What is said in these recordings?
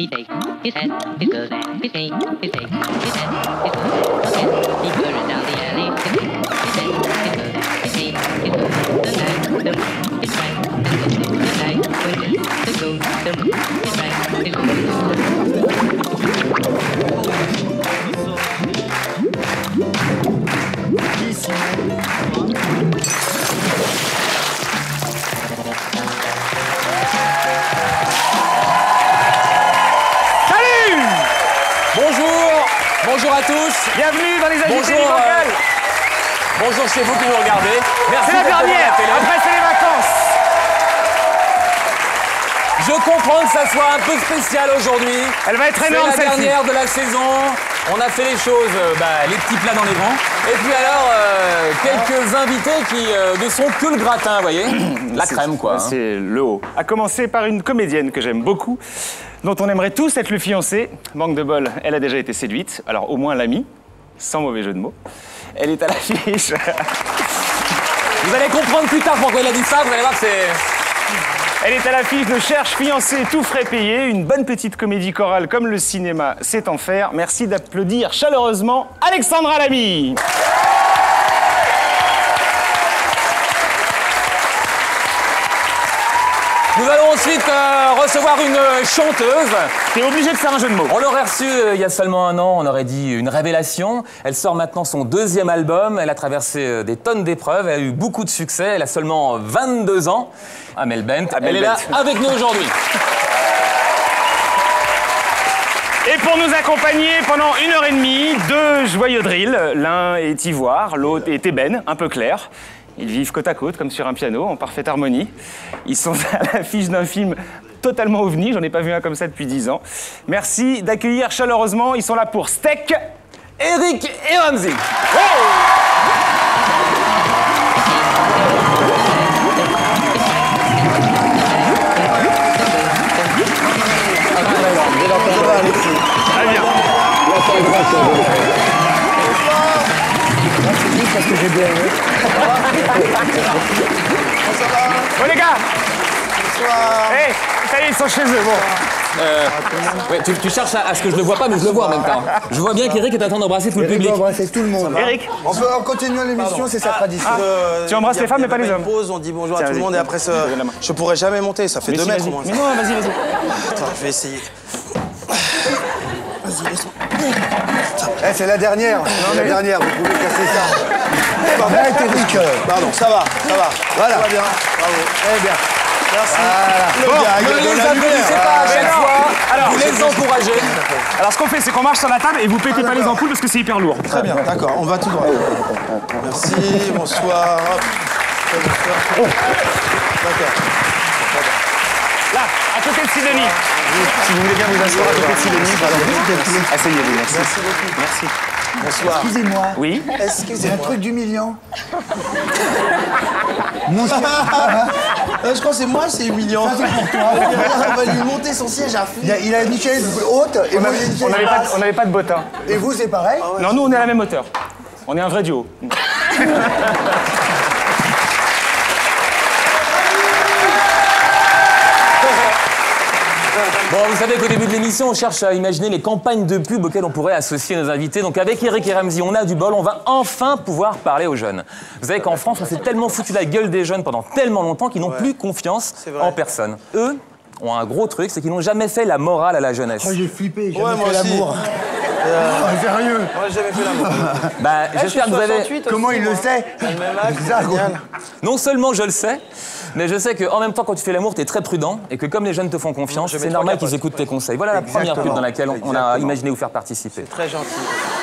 He shakes his head, his good and his feet, his shakes his head, his good and he hurries down the alley. His feet, his head, his good, his feet, his good. The night, the moon, is bright and windy. The night, windy, the moon, is bright, is windy. Bonjour à tous. Bienvenue dans les invités du vocal. Bonjour chez vous qui nous regardez. Merci. C'est la dernière, après c'est les vacances. Je comprends que ça soit un peu spécial aujourd'hui. Elle va être énorme, c'est la dernière de la saison. On a fait les choses, les petits plats dans les grands. Et puis alors, quelques invités qui ne sont que le gratin, vous voyez. La crème, quoi. C'est le haut. À commencer par une comédienne que j'aime beaucoup, dont on aimerait tous être le fiancé. Manque de bol, elle a déjà été séduite. Alors au moins l'amie, sans mauvais jeu de mots. Elle est à l'affiche. Vous allez comprendre plus tard pourquoi elle a dit ça, vous allez voir que c'est... Elle est à l'affiche de Cherche fiancé, tout frais payé. Une bonne petite comédie chorale comme le cinéma sait en faire. Merci d'applaudir chaleureusement Alexandra Lamy. Nous allons ensuite recevoir une chanteuse. T'es obligé de faire un jeu de mots. On l'aurait reçue il y a seulement un an, on aurait dit une révélation. Elle sort maintenant son deuxième album, elle a traversé des tonnes d'épreuves, elle a eu beaucoup de succès, elle a seulement 22 ans. Amel Bent, elle est là avec nous aujourd'hui. Et pour nous accompagner pendant 1h30, deux joyeux drills. L'un est ivoire, l'autre est ébène, un peu clair. Ils vivent côte à côte, comme sur un piano, en parfaite harmonie. Ils sont à l'affiche d'un film totalement ovni, j'en ai pas vu un comme ça depuis 10 ans. Merci d'accueillir chaleureusement, ils sont là pour Steak, Eric et Ramzy. Très bien. C'est juste parce que j'ai bien aimé. Bon les gars. Bonsoir. Hey, ça y est, ils sont chez eux, bon. Ouais, tu cherches à ce que je le vois pas, mais je le vois en même temps. Je vois bien qu'Eric est en train d'embrasser tout le public. On va embrasser tout le monde. Eric, On peut en continuant l'émission, c'est sa tradition. tu embrasses les femmes mais pas les hommes. Pause, on dit bonjour à tout le vas-y. monde et après ça, je pourrais jamais monter, ça fait 2 mètres au moins. Mais non, vas-y. Attends, je vais essayer. Vas-y, laisse-moi. Eh, c'est la dernière. C'est la dernière, vous pouvez casser ça. Arrête, Eric. Pardon, ça va. Voilà. Tout va bien, bravo. Eh bien. Merci. Voilà. Le gars, Ne il les donne la lumière. applaudissez pas à chaque non. fois. Alors, vous les encouragez. Alors ce qu'on fait, c'est qu'on marche sur la table et vous pétez pas les ampoules parce que c'est hyper lourd. Très bien, d'accord, on va tout droit. Merci, bonsoir. Hop. D'accord. Là, à côté de Sidonie. Si vous voulez bien vous asseoir à côté de Sidonie, asseyez-vous, merci. Merci beaucoup. Merci. Bonsoir. Excusez-moi. Oui. C'est un Excusez-moi. truc d'humiliant. Je crois que c'est moi, c'est humiliant. Ça, c'est pour toi. On va lui monter son siège à fond. Il a une chaise haute et moi j'ai une chaise basse. On n'avait pas de bottin. Et vous, c'est pareil? Non, nous on est à la même hauteur. On est un vrai duo. Bon, vous savez qu'au début de l'émission, on cherche à imaginer les campagnes de pub auxquelles on pourrait associer nos invités. Donc avec Eric et Ramzy, on a du bol, on va enfin pouvoir parler aux jeunes. Vous savez qu'en France, on s'est tellement foutu la gueule des jeunes pendant tellement longtemps qu'ils n'ont plus confiance en personne. Eux ont un gros truc, c'est qu'ils n'ont jamais fait la morale à la jeunesse. Oh, j'ai flippé, j'ai Ouais, jamais moi fait aussi. l'amour. Sérieux? Moi, j'ai jamais fait l'amour. Bah, j'espère que vous avez... Comment il le sait? Le même âge, C'est ça, c'est génial. Non seulement je le sais, mais je sais qu'en même temps, quand tu fais l'amour, tu es très prudent et que comme les jeunes te font confiance, Je mets c'est 3 normal qu'ils capotes. écoutent tes conseils. Voilà la première pub dans laquelle on a imaginé vous faire participer. Très gentil.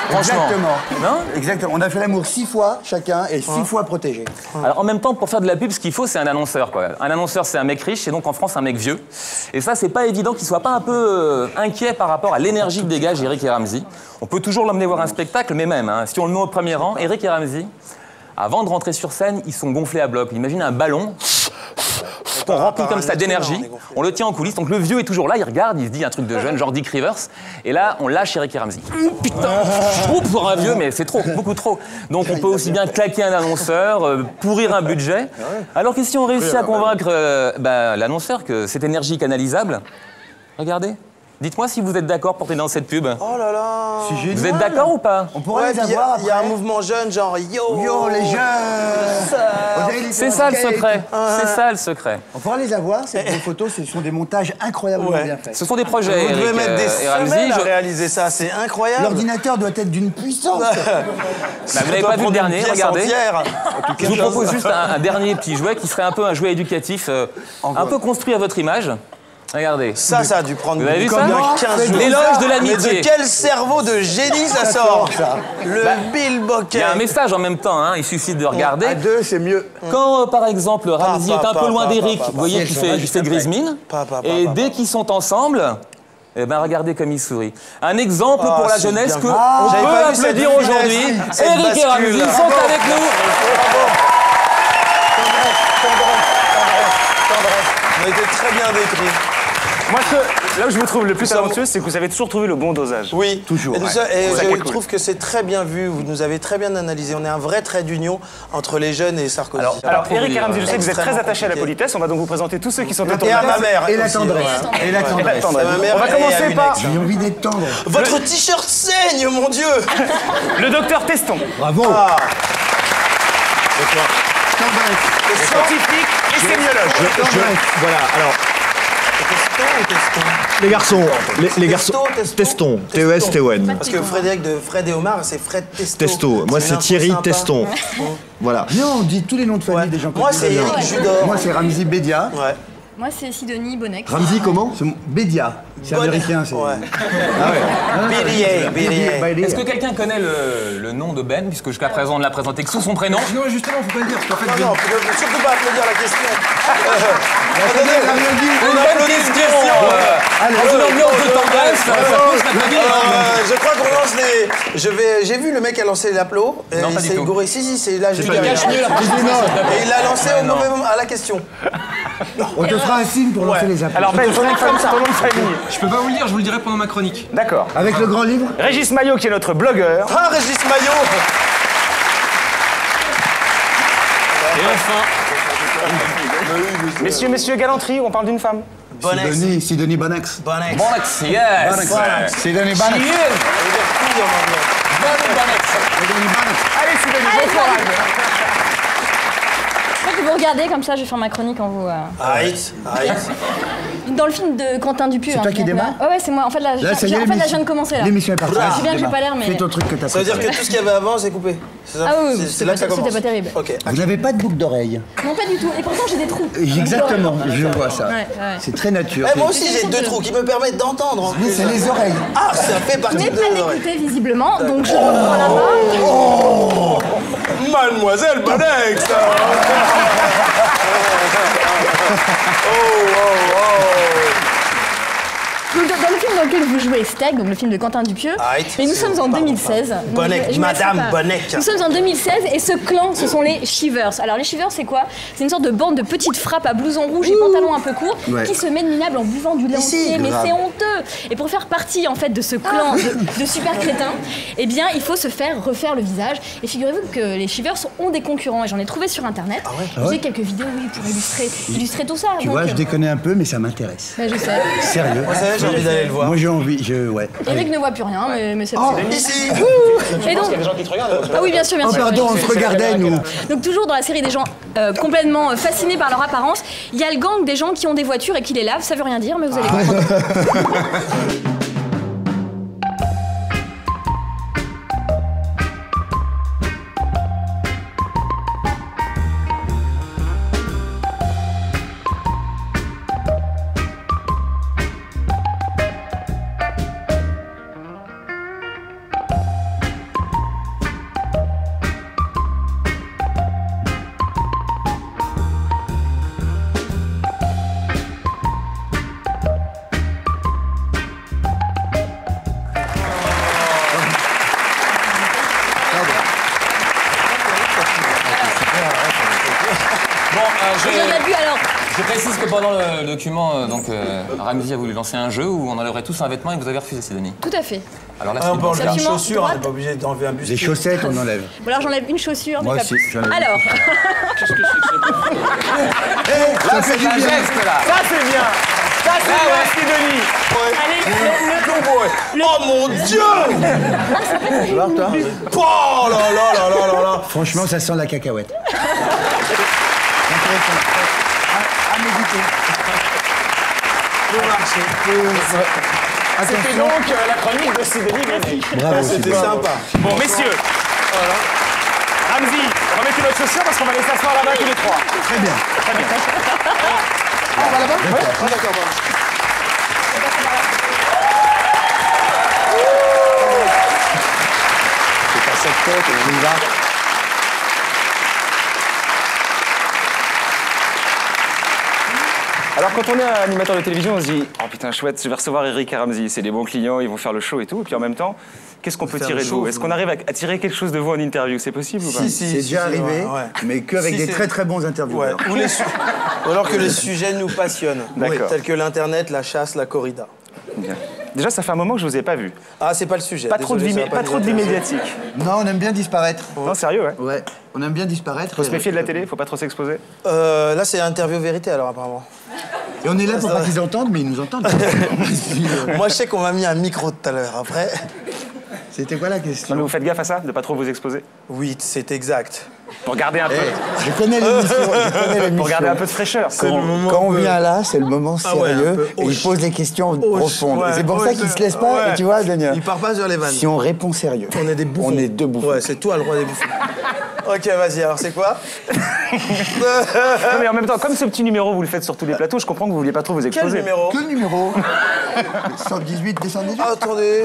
Franchement. Exactement. Non? Exactement. On a fait l'amour 6 fois chacun et 6 fois protégé. Alors en même temps, pour faire de la pub, ce qu'il faut, c'est un annonceur, quoi. Un annonceur, c'est un mec riche et donc en France, un mec vieux. Et ça, c'est pas évident qu'il soit pas un peu inquiet par rapport à l'énergie que dégage Eric et Ramzy. On peut toujours l'emmener voir un spectacle, mais même, hein, si on le met au premier rang, Eric et Ramzy, avant de rentrer sur scène, ils sont gonflés à bloc. Imagine un ballon qu'on remplit comme ça d'énergie, on le tient en coulisses, donc le vieux est toujours là, il regarde, il se dit un truc de jeune, genre Dick Rivers, et là, on lâche Eric et Ramzy. Putain, pour un vieux, mais c'est trop, beaucoup trop. Donc on peut aussi bien claquer un annonceur, pourrir un budget, alors que si on réussit à convaincre l'annonceur que cette énergie est canalisable, regardez, Dites-moi si vous êtes d'accord pour être dans cette pub. Oh là là. C'est génial. Vous êtes d'accord ou pas? On pourra Ouais, les puis avoir il y a un après. mouvement jeune, genre yo. Yo, les jeunes. On dirait les C'est ça le skate. secret. C'est ça le secret. On pourra les avoir, ces photos, ce sont des montages incroyablement Ouais. bien faits. Ce sont des projets. Vous devez Eric, mettre des et Ramzy. semaines à réaliser ça, c'est incroyable. L'ordinateur doit être d'une puissance. Bah, vous n'avez pas vu le dernier, regardez. Je vous propose juste un dernier petit jouet qui serait un peu un jouet éducatif, un peu construit à votre image. Regardez. Ça a dû prendre Vous avez vu comme ça 15 jours. L'éloge de Mais l'amitié. de quel cerveau de génie ça sort Le Bill Il Bocquet. y a un message en même temps, hein, il suffit de regarder. À deux, c'est mieux. Quand, par exemple, Ramzy est un peu loin d'Eric, papa, vous voyez qu'il fait grise mine. Papa, Et papa. dès qu'ils sont ensemble, eh ben regardez comme il sourit. Un exemple Ah, pour la c'est jeunesse bien. que Ah, on j'avais peut pas vu cette applaudir finesse, aujourd'hui. cette Eric et bascule. Ramzy sont Bravo. avec nous. On était très bien décrit. Moi, là où je vous trouve le plus talentueux, c'est que vous avez toujours trouvé le bon dosage. Oui, Toujours, Et, tout ouais. ça, et Ça qui est je cool. trouve que c'est très bien vu. Vous nous avez très bien analysé. On est un vrai trait d'union entre les jeunes et Sarkozy. Alors, pour Eric vous et Ramzy, je sais que vous êtes très extrêmement attachés à la compliqué. politesse. On va donc vous présenter tous ceux qui sont autour de et à la ma table. mère. Et la aussi, tendresse. ouais. Et la Et la tendresse. tendresse. Ma mère On va et à commencer une par ex. J'ai envie d'être tendre. Votre t-shirt saigne, mon Dieu. le docteur Teston, Bravo. Ah, Tendresse. scientifique et sémiologue. Tendresse. Voilà, alors, Teston ou Teston les garçons, les garçons, Teston. Teston, T-E-S-T-O-N. Parce que Frédéric de Fred et Omar, c'est Fred Testo. Testo, moi c'est une info Thierry sympa. Teston. Voilà. Non, on dit tous les noms de famille Ouais. des gens Moi, qu'on c'est connaît. Eric Judor. Moi, c'est Ramzy Bédia. Ouais. Moi, c'est Sidonie Bonnex. Ramzy, comment? Bédia. C'est Bonne- américain, c'est. Ouais. Ah ouais. Billy A, Billy A. Bailey. Est-ce que quelqu'un connaît le nom de Ben, puisque jusqu'à présent on ne l'a présenté que sous son prénom? Non, justement, faut pas le dire, parce qu'en fait, Non, non, faut surtout pas applaudir la question. Une bonne question. Dans une ambiance de tendresse, ça pousse l'applaudir. Je crois qu'on lance les. J'ai vu le mec a lancé l'applaud. Et Non, pas il du s'est tout. gouré. Si, c'est là, je Tu caches mieux la Et il l'a lancé au mauvais moment à la question. on te fera un signe pour lancer les appels. Alors, Ben, ton nom de famille. Je peux pas vous le dire, je vous le dirai pendant ma chronique. D'accord. Avec le grand livre. Régis Maillot, qui est notre blogueur. Ah, Régis Maillot. Et enfin, Messieurs, galanterie, on parle d'une femme. Bonex. Sidonie Bonnex. Bonex. Bonex, yes. Sidonie She Bonnex. is Bonnie Bonex. Allez, Sidonie, bon courage. Je crois que vous regardez comme ça, je vais faire ma chronique en vous. Arrête, arrête. Dans le film de Quentin Dupieux. C'est toi qui démarre Ouais, c'est moi. En fait, là, Là, ça y est, je viens de commencer là. L'émission est partie. Je sais bien que j'ai pas l'air, mais. Fais ton truc que t'as Ça veut dire préparé. que tout ce qu'il y avait avant, c'est coupé. C'est ça Ah oui, C'est là que ça commence. c'était pas terrible. Ok. Vous n'avez pas de boucle d'oreille. Non, pas du tout. Et pourtant, j'ai des trous. Exactement, je vois ça. Ouais, ouais. C'est très naturel. Eh, moi aussi, j'ai deux trous qui me permettent d'entendre. en Oui, plus. c'est les oreilles. Ah, ça fait Je partie n'ai de pas l'oreille. d'écouter visiblement, donc je reprends là-bas. Mademoiselle Bonex. Donc, dans le film dans lequel vous jouez Steak, donc le film de Quentin Dupieux, Arrête. et nous sommes en 2016. Donc, Bonnet, je me laisse Madame pas. Bonnet. Nous sommes en 2016 et ce clan, ce sont les Shivers. Alors les Shivers, c'est quoi? C'est une sorte de bande de petites frappes à blouson rouge et pantalon un peu court Ouais. qui se mettent minables en buvant du lait entier, mais grave. c'est honteux. Et pour faire partie en fait de ce clan de super crétins, eh bien il faut se faire refaire le visage. Et figurez-vous que les Shivers ont des concurrents et j'en ai trouvé sur internet. J'ai quelques vidéos oui, pour illustrer tout ça. Tu Donc, vois, je déconne un peu, mais ça m'intéresse. bah, je sais. Sérieux. Vous savez, j'ai envie d'aller le voir. Moi, j'ai envie. Ouais. Eric ne voit plus rien, mais c'est Oh, possible. Ici. Et donc, ah oui, bien sûr, bien Oh, sûr. pardon, on se regardait, nous. Donc toujours dans la série des gens complètement fascinés par leur apparence, il y a le gang des gens qui ont des voitures et qui les lavent. Ça veut rien dire, mais vous allez comprendre. Bon, J'en ai bu alors. je précise que pendant le document, Ramzy a voulu lancer un jeu où on enlèverait tous un vêtement et vous avez refusé, Sidonie. Tout à fait. Alors là, Ah, on peut enlever une Absolument chaussure, on droite. n'est pas obligé d'enlever un buste. Les chaussettes, on enlève. Bon alors j'enlève une chaussure. Moi mais pas aussi, plus. j'enlève. Alors, là, c'est un geste, là. Ça, c'est bien. Ça, c'est bien, Sidonie. Oh mon Dieu! Alors, toi Oh là là là là là là! Franchement, ça sent la cacahuète. C'était donc la chronique de Sidonie Grenet. Bravo, C'était sympa. Bon, messieurs. Ramzi, remettez votre chaussure parce qu'on va aller s'asseoir là-bas tous les trois. Très bien. Très bien. Ah, on va là-bas? Ouais. Ah, d'accord, bon. C'est pas cette tête, on y va. Alors quand on est animateur de télévision, on se dit « Oh putain, chouette, je vais recevoir Eric et Ramzi, c'est des bons clients, ils vont faire le show et tout. » Et puis en même temps, qu'est-ce qu'on peut tirer de vous? Est-ce qu'on arrive à tirer quelque chose de vous en interview? C'est possible ou pas? Si, c'est déjà arrivé, mais qu'avec des très bons intervieweurs. Ouais. Ou alors que les sujets nous passionnent. D'accord. Tels que l'internet, la chasse, la corrida. Bien. Déjà, ça fait un moment que je vous ai pas vu. Ah, c'est pas le sujet. Pas trop de vie médiatique. Non, on aime bien disparaître. Non, sérieux, ouais. Ouais, on aime bien disparaître. Faut se méfier de la télé, faut pas trop s'exposer. Là, c'est interview vérité, alors, apparemment. Et on est là pour pas qu'ils entendent, mais ils nous entendent. Moi, je sais qu'on m'a mis un micro tout à l'heure. Après... C'était quoi la question? Non, mais vous faites gaffe à ça, de pas trop vous exposer? Oui, c'est exact. Pour garder un peu... Je connais l'émission, Pour garder un peu de fraîcheur. Quand on vient là, c'est le moment sérieux et il pose des questions profondes. ouais, Et c'est pour ça qu'il se laisse pas, et tu vois, Daniel. Il part pas sur les vannes. Si on répond sérieux, On est des bouffons. on est deux bouffons. Ouais, c'est toi le roi des bouffons. Ok, vas-y, alors c'est quoi? Non, mais en même temps, comme ce petit numéro, vous le faites sur tous les plateaux, je comprends que vous vouliez pas trop vous Quel exposer. numéro? Quel numéro 118, 218. Ah, attendez,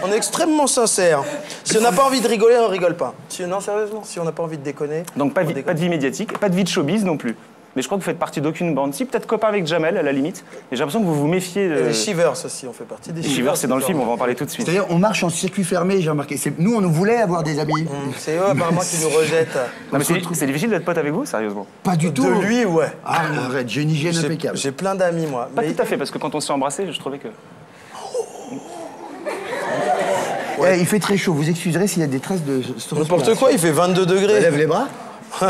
on est extrêmement sincère. Si on n'a pas envie de rigoler, on rigole pas. Non, sérieusement, si on n'a pas envie de déconner... Donc pas de vie médiatique, pas de vie de showbiz non plus. Mais je crois que vous faites partie d'aucune bande. Si, peut-être copain avec Jamel, à la limite. Mais j'ai l'impression que vous vous méfiez de... Les Shivers aussi, on fait partie des Les Shivers, c'est dans le film, on va en parler tout de suite. C'est-à-dire, on marche en circuit fermé, j'ai remarqué. Nous, on voulait avoir des amis. C'est eux, apparemment, qui nous rejettent. Non, mais c'est difficile d'être pote avec vous, sérieusement. Pas du tout. De lui, ouais. Ah, arrête, j'ai une hygiène impeccable. J'ai plein d'amis, moi. Pas tout à fait, parce que quand on s'est embrassé, je trouvais que... Il fait très chaud, vous excuserez s'il y a des traces de... N'importe quoi, il fait 22 degrés. Lève les bras. Hop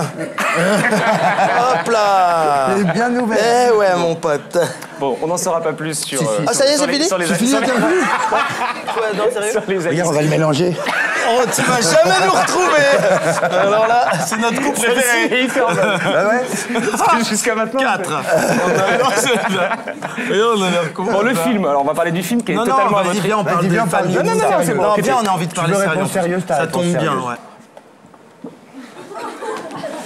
là. Elle est bien ouverte. Eh ouais, mon pote. Bon, on n'en saura pas plus sur... Ah, ça y est, c'est fini? Sur les C'est fini l'interview. Ouais, non, sérieux? sur les Regarde, on va le mélanger. Oh, tu vas jamais nous retrouver. Alors là, c'est notre coup préféré. Ah ouais. Jusqu'à maintenant. 4. On a l'air con. Bon, le film, alors on va parler du film qui est Non, totalement à vas-y, votre... viens, on parle de famille. Non, c'est bon. Non, ok. viens, on a envie de parler veux répondre sérieux, Ça tombe bien, ouais.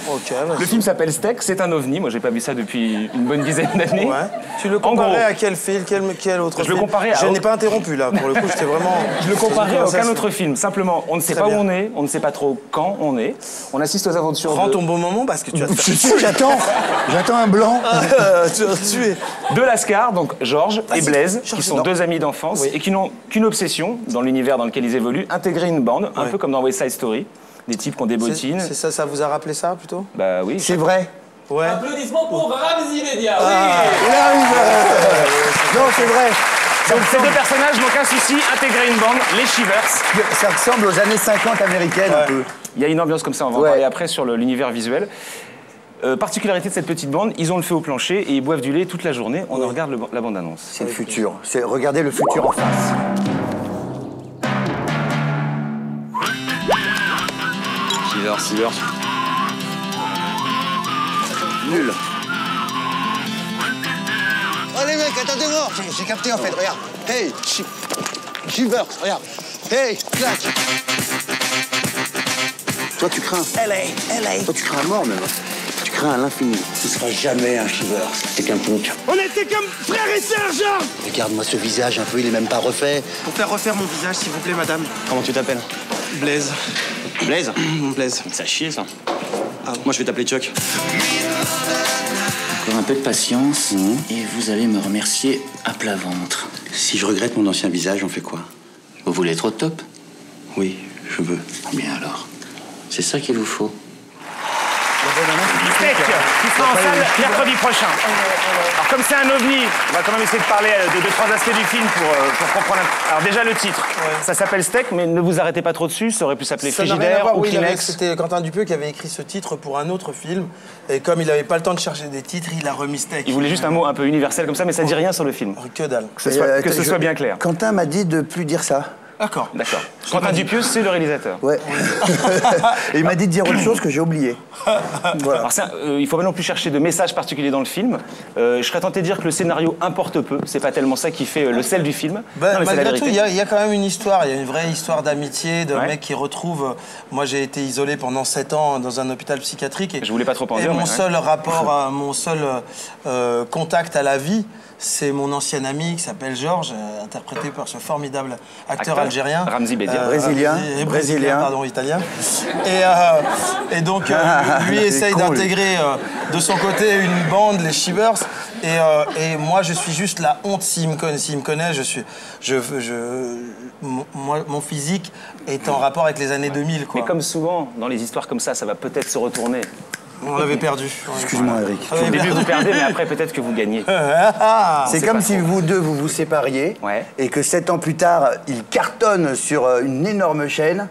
Ok, vas-y. Le film s'appelle Steak, c'est un ovni. Moi, j'ai pas vu ça depuis une bonne dizaine d'années. Ouais. Tu le comparais à quel film, quel autre film? Je le comparais à... Je n'ai pas interrompu, là. Pour le coup, j'étais vraiment... Je le comparais à aucun autre film. Simplement, on ne sait Très pas bien. où on est, on ne sait pas trop quand on est. On assiste aux aventures Prends ton bon moment parce que tu vas te faire tuer. J'attends un blanc. Tu vas te tuer. de Lascar, donc Georges et Blaise, qui Georges, sont non. deux amis d'enfance Oui. et qui n'ont qu'une obsession dans l'univers dans lequel ils évoluent, intégrer une bande, un Ouais. peu comme dans West Side Story. Des types qui ont des bottines. C'est ça, ça vous a rappelé ça, plutôt? Bah oui. C'est vrai. Ouais. Applaudissements pour Ramzi Média. Il arrive. Non, c'est vrai. Donc ces deux personnages n'ont qu'un souci, intégrer une bande, les Shivers. Ça ressemble aux années 50 américaines un peu. Il y a une ambiance comme ça, on va en Ouais. parler après sur l'univers visuel. Particularité de cette petite bande, ils ont le feu au plancher et ils boivent du lait toute la journée. On en regarde la bande-annonce. C'est le futur. Regardez le futur en face. Shivers. Nul. Oh les mecs, attendez-moi. J'ai capté en fait, regarde. Hey, Shivers, regarde. Hey, clac. Toi, tu crains. LA. Toi, tu crains à mort, même. Tu crains à l'infini. Tu seras jamais un Shivers. T'es qu'un punk. On était comme frères et sœurs, genre. Regarde-moi ce visage un peu, il est même pas refait. Pour faire refaire mon visage, s'il vous plaît, madame. Comment tu t'appelles? Blaise. Blaise? Blaise. Ça chie, ça. Moi, je vais t'appeler Chuck. Encore un peu de patience, et vous allez me remercier à plat ventre. Si je regrette mon ancien visage, on fait quoi? Vous voulez être au top? Oui, je veux. Bien alors. C'est ça qu'il vous faut. Steak, qui sera en salle mercredi prochain. Alors comme c'est un ovni, on va quand même essayer de parler de 2-3 aspects du film pour comprendre. Alors déjà le titre, ça s'appelle Steak, mais ne vous arrêtez pas trop dessus, ça aurait pu s'appeler Frigidaire ou Kleenex. C'était Quentin Dupieux qui avait écrit ce titre pour un autre film, et comme il n'avait pas le temps de chercher des titres, il a remis Steak. Il voulait juste un mot un peu universel comme ça, mais ça dit rien sur le film. Que dalle. Que ce soit bien clair. Quentin m'a dit de plus dire ça. D'accord. D'accord. Quentin Dupieux, c'est le réalisateur. Ouais. Et il m'a dit de dire autre chose que j'ai oublié. Voilà. Alors il ne faut pas non plus chercher de message particulier dans le film. Je serais tenté de dire que le scénario importe peu. C'est pas tellement ça qui fait le sel du film. Malgré tout, il y a quand même une histoire. Il y a une vraie histoire d'amitié, d'un mec qui retrouve. Moi, j'ai été isolé pendant 7 ans dans un hôpital psychiatrique. Je voulais pas trop en dire. Mon seul rapport, mon seul contact à la vie, c'est mon ancien ami qui s'appelle Georges, interprété par ce formidable acteur algérien. Ramzi Bedia. Brésilien. Pardon, italien. Et donc, lui essaye d'intégrer de son côté une bande, les Shivers. Et moi, je suis juste la honte. S'il me connaît, mon physique est en rapport avec les années 2000. Quoi. Mais comme souvent, dans les histoires comme ça va peut-être se retourner. On l'avait perdu. Excuse-moi, Eric. Au début, vous perdez, mais après, peut-être que vous gagnez. C'est comme si vous deux, vous vous sépariez, et que 7 ans plus tard, il cartonne sur une énorme chaîne,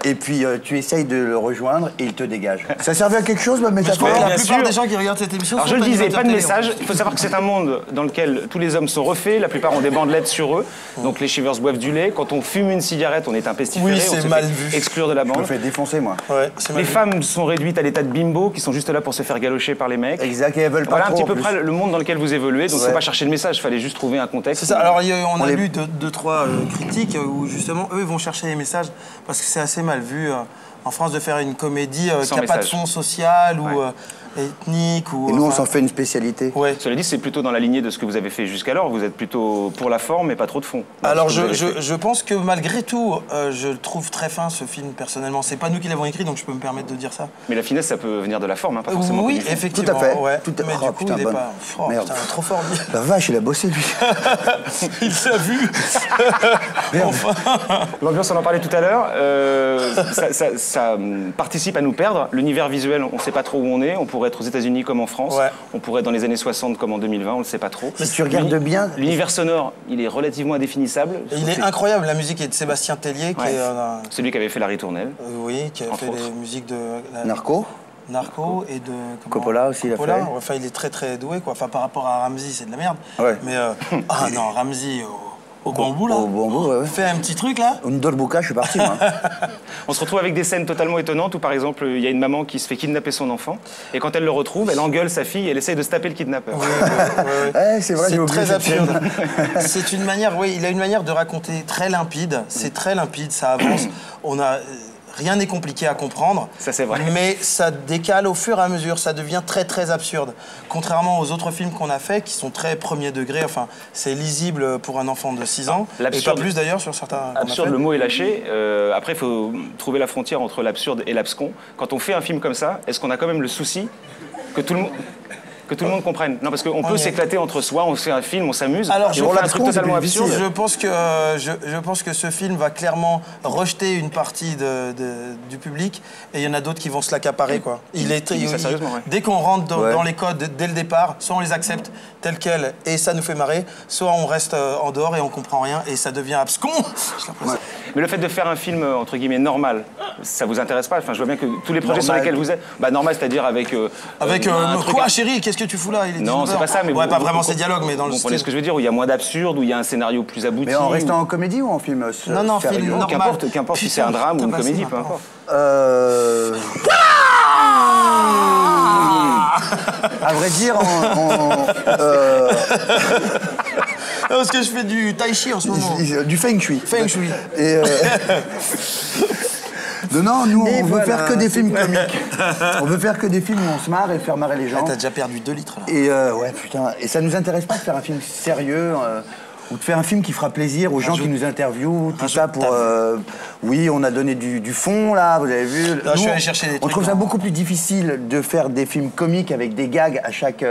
et puis tu essayes de le rejoindre, et il te dégage. Ça servait à quelque chose, ma métaphore? La plupart des gens qui regardent cette émission Alors, sont je le disais, pas de télé, message. Il faut savoir que c'est un monde dans lequel tous les hommes sont refaits, la plupart ont des bandelettes sur eux, donc les Shivers boivent du lait. Quand on fume une cigarette, on est un pestiféré, oui, on se mal fait vu. exclure de la bande. Je me fais défoncer, moi. Ouais, les femmes sont réduites à l'état de bimbo, qui sont juste là pour se faire galocher par les mecs. Exact, et elles veulent pas Voilà trop, un petit peu en plus. près le monde dans lequel vous évoluez, donc faut pas chercher le message, il fallait juste trouver un contexte. C'est ça. Alors on a lu 2-3 critiques où justement eux ils vont chercher les messages parce que c'est assez mal vu en France de faire une comédie qui n'a pas de fond social ou ethnique. Et nous on s'en fait une spécialité. Cela dit, c'est plutôt dans la lignée de ce que vous avez fait jusqu'alors, vous êtes plutôt pour la forme et pas trop de fond. Alors je pense que malgré tout, je le trouve très fin ce film personnellement. C'est pas nous qui l'avons écrit donc je peux me permettre de dire ça. Mais la finesse ça peut venir de la forme, hein, pas forcément. Oui, effectivement. Tout à fait. Ouais. Mais du coup il est pas... Merde. Putain, trop fort lui. La vache, il a bossé lui. Il s'est vu. Enfin. L'ambiance, on en parlait tout à l'heure, ça participe à nous perdre. L'univers visuel, on ne sait pas trop où on est. On pourrait être aux États-Unis comme en France. On pourrait être dans les années 60 comme en 2020, on ne le sait pas trop. Si tu regardes bien... L'univers sonore, il est relativement indéfinissable. Il est incroyable. La musique est de Sébastien Tellier, qui est... Celui qui avait fait La Ritournelle. Oui, qui a fait les musiques de... Narco et de... Coppola aussi, il a fait. Enfin, il est très très doué, quoi. Enfin, par rapport à Ramzi, c'est de la merde. Ouais. Mais... ah non, Ramzi... Au bambou, là. Au bambou, ouais. Fais un petit truc, là. Une dolbouka, je suis parti, moi. On se retrouve avec des scènes totalement étonnantes où, par exemple, il y a une maman qui se fait kidnapper son enfant. Et quand elle le retrouve, elle engueule sa fille et elle essaye de se taper le kidnappeur. C'est vrai, c'est très absurde. C'est une manière, il a une manière de raconter très limpide. C'est très limpide, ça avance. Rien n'est compliqué à comprendre. Ça, c'est vrai. Mais ça décale au fur et à mesure. Ça devient très, très absurde. Contrairement aux autres films qu'on a faits, qui sont très premier degré. Enfin, c'est lisible pour un enfant de 6 ans. Et pas plus, d'ailleurs, sur certains... Absurde, le mot est lâché. Après, il faut trouver la frontière entre l'absurde et l'abscon. Quand on fait un film comme ça, est-ce qu'on a quand même le souci que tout le monde comprenne? Non, parce qu'on peut s'éclater entre soi, on fait un film, on s'amuse, alors, et on fait un truc totalement absurde. Je pense que ce film va clairement rejeter une partie du public, et il y en a d'autres qui vont se l'accaparer, quoi. Dès qu'on rentre dans les codes dès le départ, soit on les accepte tels quels et ça nous fait marrer, soit on reste en dehors et on comprend rien et ça devient abscon. Mais le fait de faire un film entre guillemets normal, ça vous intéresse pas? Enfin, je vois bien que tous les projets sur lesquels vous êtes, normal, c'est-à-dire avec quoi, chérie? Qu'est-ce que tu fous là? Non, c'est pas ça, mais pas vraiment ces dialogues, mais dans le style. Vous comprenez ce que je veux dire, où il y a moins d'absurde, où il y a un scénario plus abouti. Mais en restant en comédie ou en film Non, film normal. Qu'importe si c'est un drame ou une comédie, peu importe. À vrai dire, Parce que je fais du tai chi en ce moment. Du feng shui. Feng shui. Et non, nous, on veut faire que des films comiques. On veut faire que des films où on se marre et faire marrer les gens. T'as déjà perdu 2 litres, là. Et ouais, putain. Et ça nous intéresse pas de faire un film sérieux ou de faire un film qui fera plaisir aux gens qui nous interviewent, tout ça pour... oui, on a donné du fond, là, vous avez vu. Là, je suis allé chercher des trucs. On trouve ça beaucoup plus difficile de faire des films comiques avec des gags à chaque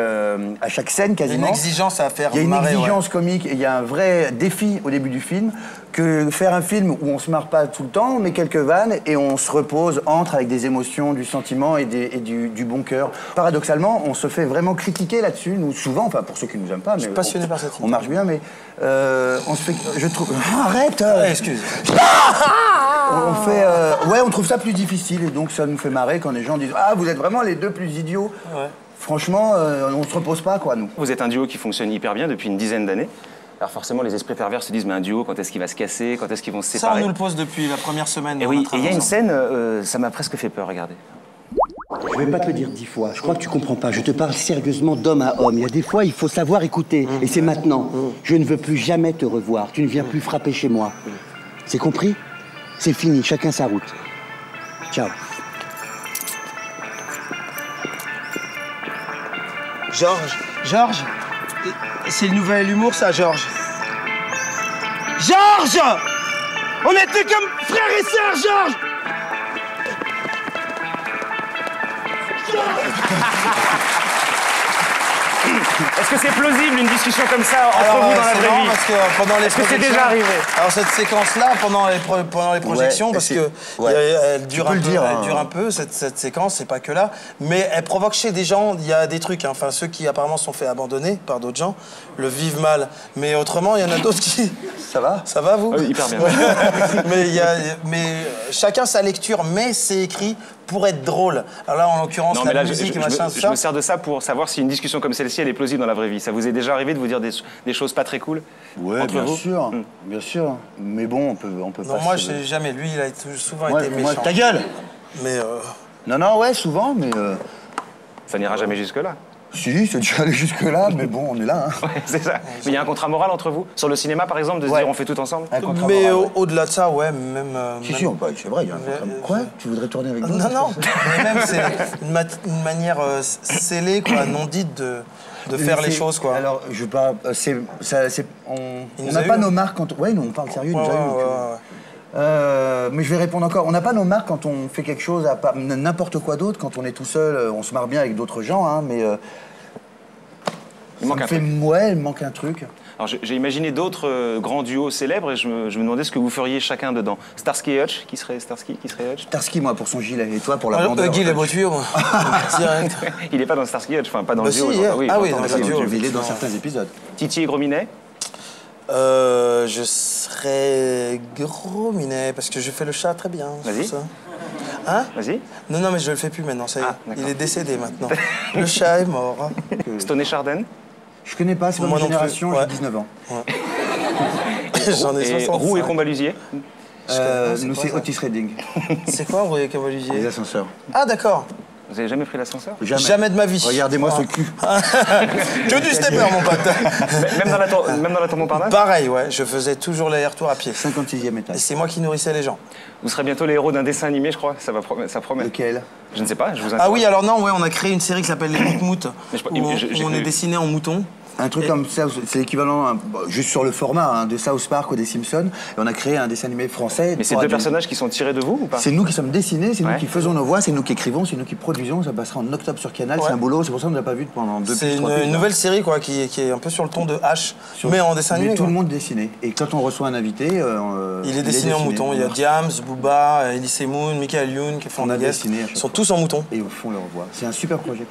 scène, quasiment. Il y a une exigence à faire. Il y a une exigence comique et il y a un vrai défi au début du film que faire un film où on se marre pas tout le temps, on met quelques vannes et on se repose, entre avec des émotions, du sentiment et du bon cœur. Paradoxalement, on se fait vraiment critiquer là-dessus, nous, souvent, enfin pour ceux qui nous aiment pas, mais je suis passionné par cette idée. On marche bien, mais on se fait... Je trouve... Arrête excuse. On fait... ouais, on trouve ça plus difficile et donc ça nous fait marrer quand les gens disent « Ah, vous êtes vraiment les deux plus idiots ». Franchement, on se repose pas, quoi, nous. Vous êtes un duo qui fonctionne hyper bien depuis une dizaine d'années. Alors forcément, les esprits pervers se disent, mais un duo, quand est-ce qu'il va se casser? Quand est-ce qu'ils vont se séparer? Ça, on nous le pose depuis la première semaine. Et oui, et il y a une scène, ça m'a presque fait peur, regardez. Je vais pas te le dire 10 fois, je crois que tu comprends pas. Je te parle sérieusement d'homme à homme. Il y a des fois, il faut savoir écouter. Et c'est maintenant. Je ne veux plus jamais te revoir. Tu ne viens plus frapper chez moi. C'est compris? C'est fini, chacun sa route. Ciao. Georges, c'est le nouvel humour, ça, Georges. Georges! On était comme frères et sœurs, Georges! Est-ce que c'est plausible une discussion comme ça entre vous dans la vraie vie? Parce que pendant les Est-ce que c'est déjà arrivé? Alors cette séquence-là, pendant les projections, parce que elle dure un peu, cette séquence, c'est pas que là, mais elle provoque chez des gens, il y a des trucs, hein, enfin ceux qui apparemment se sont fait abandonner par d'autres gens, le vivent mal. Mais autrement, il y en a d'autres qui... Ça va? Ça va, vous? Hyper bien. mais chacun sa lecture, mais c'est écrit pour être drôle. Alors là, en l'occurrence, la musique et machin, je me sers de ça pour savoir si une discussion comme celle-ci, elle est plausible dans la vraie vie. Ça vous est déjà arrivé de vous dire des choses pas très cool? Ouais, bien sûr, bien sûr. Mais bon, on peut pas... Non, moi, je sais jamais. Lui, il a souvent été méchant. Ta gueule! Mais Non, ouais, souvent, mais... Ça n'ira jamais jusque-là. Si, c'est déjà allé jusque-là, mais bon, on est là. Hein. Ouais, c'est ça. Mais il y a un contrat moral entre vous? Sur le cinéma, par exemple, de se dire on fait tout ensemble? Mais au-delà de ça, ouais, même... Si, c'est vrai, il y a un contrat. Quoi? Tu voudrais tourner avec nous? Non, mais même, c'est une manière scellée, quoi, non dite de faire les choses, quoi. Alors, je parle... On n'a pas nos marques quand... Ouais, nous, on parle sérieux, nous mais je vais répondre encore. On n'a pas nos marques quand on fait quelque chose, à n'importe quoi d'autre. Quand on est tout seul, on se marre bien avec d'autres gens, hein, mais... il manque un truc. Ouais, il manque un truc. Alors j'ai imaginé d'autres grands duos célèbres et je me demandais ce que vous feriez chacun dedans. Starsky et Hutch, qui serait Starsky, qui serait Hutch? Starsky, moi, pour son gilet, et toi, pour la bandeur. Huggy, les beaux tuyaux, moi. Il n'est pas dans Starsky et Hutch, enfin pas dans le duo. Il est dans certains épisodes. Titi et Gros Minet? Je serais Gros Minet, parce que je fais le chat très bien. Vas-y. Hein? Vas-y. Non, mais je le fais plus maintenant, ça y est. Il est décédé maintenant. Le chat est mort. Stone et Chardin? Je connais pas, c'est ma génération, j'ai 19 ans. J'en ai 65. Roux et Combalusier? Nous, c'est Otis Redding. C'est quoi, Roux et Combalusier? Les ascenseurs. Ah, d'accord. Vous avez jamais pris l'ascenseur? Jamais de ma vie. Regardez-moi ce cul. Que du stepper, mon pote. Même dans la tour Montparnasse? Pareil, ouais. Je faisais toujours l'aller-retour à pied. 56e étage. Et c'est moi qui nourrissais les gens. Vous serez bientôt les héros d'un dessin animé, je crois. Ça promet. Lequel? Je ne sais pas, je vous Ah oui, alors non, ouais, on a créé une série qui s'appelle Les Moutmout, où on est dessiné en mouton. Un truc comme ça, c'est l'équivalent, juste sur le format, de South Park ou des Simpsons. Et on a créé un dessin animé français. Mais c'est deux personnages qui sont tirés de vous ou pas? C'est nous qui sommes dessinés, c'est nous qui faisons nos voix, c'est nous qui écrivons, c'est nous qui produisons. Ça passera en octobre sur Canal, c'est un boulot, c'est pour ça qu'on ne l'a pas vu pendant 2 C'est une nouvelle série quoi, qui est un peu sur le ton de H, mais en dessin animé. Tout le monde dessiné. Et quand on reçoit un invité, il est dessiné en mouton. Il y a Diams, Booba, Elise Moon, Michael Youn qui font des guests. Ils sont tous en mouton. Et au fond leur voix. C'est un super projet.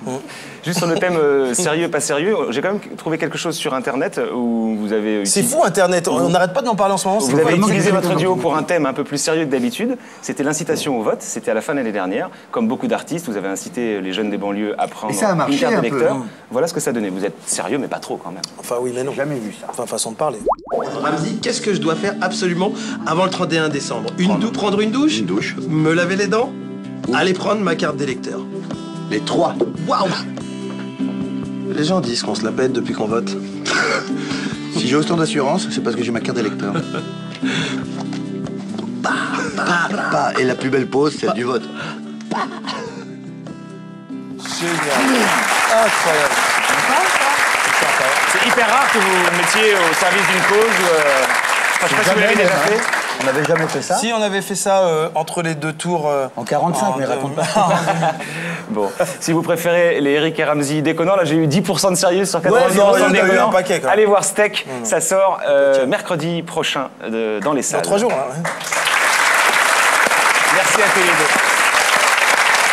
Juste sur le thème sérieux, pas sérieux, j'ai quand même trouvé quelque chose sur Internet où vous avez... C'est fou Internet, on n'arrête pas d'en parler en ce moment. Vous avez utilisé votre duo pour un thème un peu plus sérieux que d'habitude. C'était l'incitation au vote, c'était à la fin de l'année dernière. Comme beaucoup d'artistes, vous avez incité les jeunes des banlieues à prendre une carte d'électeur. Voilà ce que ça donnait. Vous êtes sérieux, mais pas trop quand même. Enfin oui, mais non. Jamais vu ça. Enfin, façon de parler. Ramzy, qu'est-ce que je dois faire absolument avant le 31 décembre? Prendre une douche? Une douche. Me laver les dents? Aller prendre ma carte d'électeur. Les 3. Waouh! Les gens disent qu'on se la pète depuis qu'on vote. Si j'ai autant d'assurance, c'est parce que j'ai ma carte d'électeur. Et la plus belle pause, c'est du vote. Génial. Incroyable. hyper rare que vous mettiez au service d'une cause. Je sais pas si vous l'avez déjà fait. On n'avait jamais fait ça? Si, on avait fait ça entre les deux tours. En 45, mais raconte pas. Bon, si vous préférez les Eric et Ramsey déconnants, là j'ai eu 10% de sérieux sur 90% non, de déconnants. un paquet, quoi. Allez voir Steak, ça sort mercredi prochain dans les salles. Dans 3 jours, là. Ouais. Merci à tous les deux.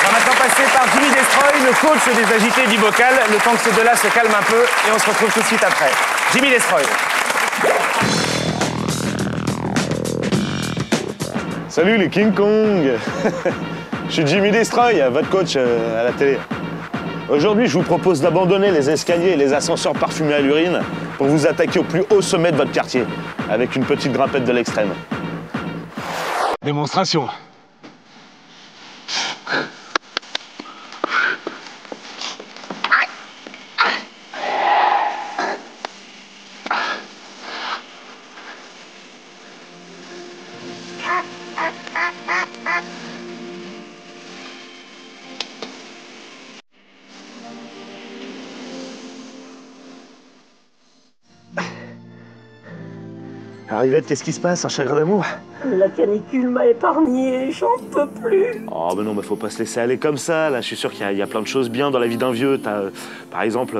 On va maintenant passer par Jimmy Destroy, le coach des agités du bocal, le temps que ces deux-là se calment un peu, et on se retrouve tout de suite après. Jimmy Destroy. Salut les King Kong. Je suis Jimmy Destroy, votre coach à la télé. Aujourd'hui, je vous propose d'abandonner les escaliers et les ascenseurs parfumés à l'urine pour vous attaquer au plus haut sommet de votre quartier, avec une petite grimpette de l'extrême. Démonstration. Alors Yvette, qu'est-ce qui se passe? Un chagrin d'amour? La canicule m'a épargné, j'en peux plus. Oh mais non, mais faut pas se laisser aller comme ça, là. Je suis sûr qu'il y a plein de choses bien dans la vie d'un vieux. T'as, par exemple,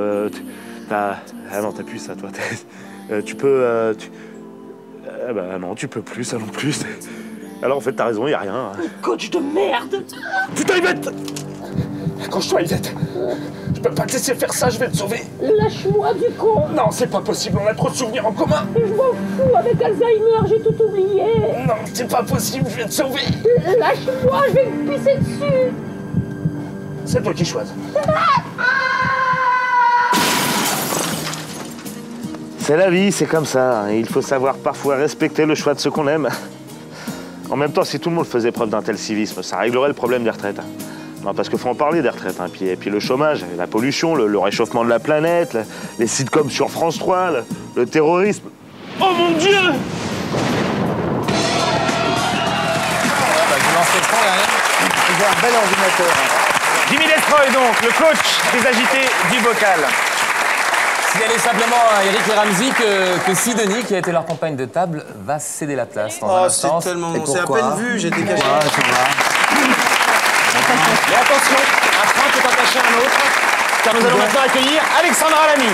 t'as... Ah non, t'as plus ça, toi. Tu peux... Ah bah non, tu peux plus, ça non plus. Alors en fait, t'as raison, y a rien. Coach de merde. Putain, Yvette! Accroche-toi, Yvette. Je peux pas te laisser faire ça, je vais te sauver. Lâche-moi du con. Non, c'est pas possible, on a trop de souvenirs en commun. Je m'en fous, avec Alzheimer, j'ai tout oublié. Non, c'est pas possible, je vais te sauver. Lâche-moi, je vais me pisser dessus. C'est toi qui choisis. C'est la vie, c'est comme ça. Et il faut savoir parfois respecter le choix de ceux qu'on aime. En même temps, si tout le monde faisait preuve d'un tel civisme, ça réglerait le problème des retraites. Non, parce qu'il faut en parler des retraites. Hein. Et puis le chômage, la pollution, le réchauffement de la planète, les sitcoms sur France 3, le terrorisme. Oh mon Dieu! Je lance le son derrière. J'ai un bel ordinateur. Jimmy Destroy, donc, le coach des agités du bocal. Signalez simplement à Eric et Ramsey que Sidonie, qui a été leur compagne de table, va céder la place dans un instant. C'est tellement... C'est à peine vu, j'étais caché. Et attention, un frein peut en cacher un autre, car nous allons maintenant accueillir Alexandra Lamy.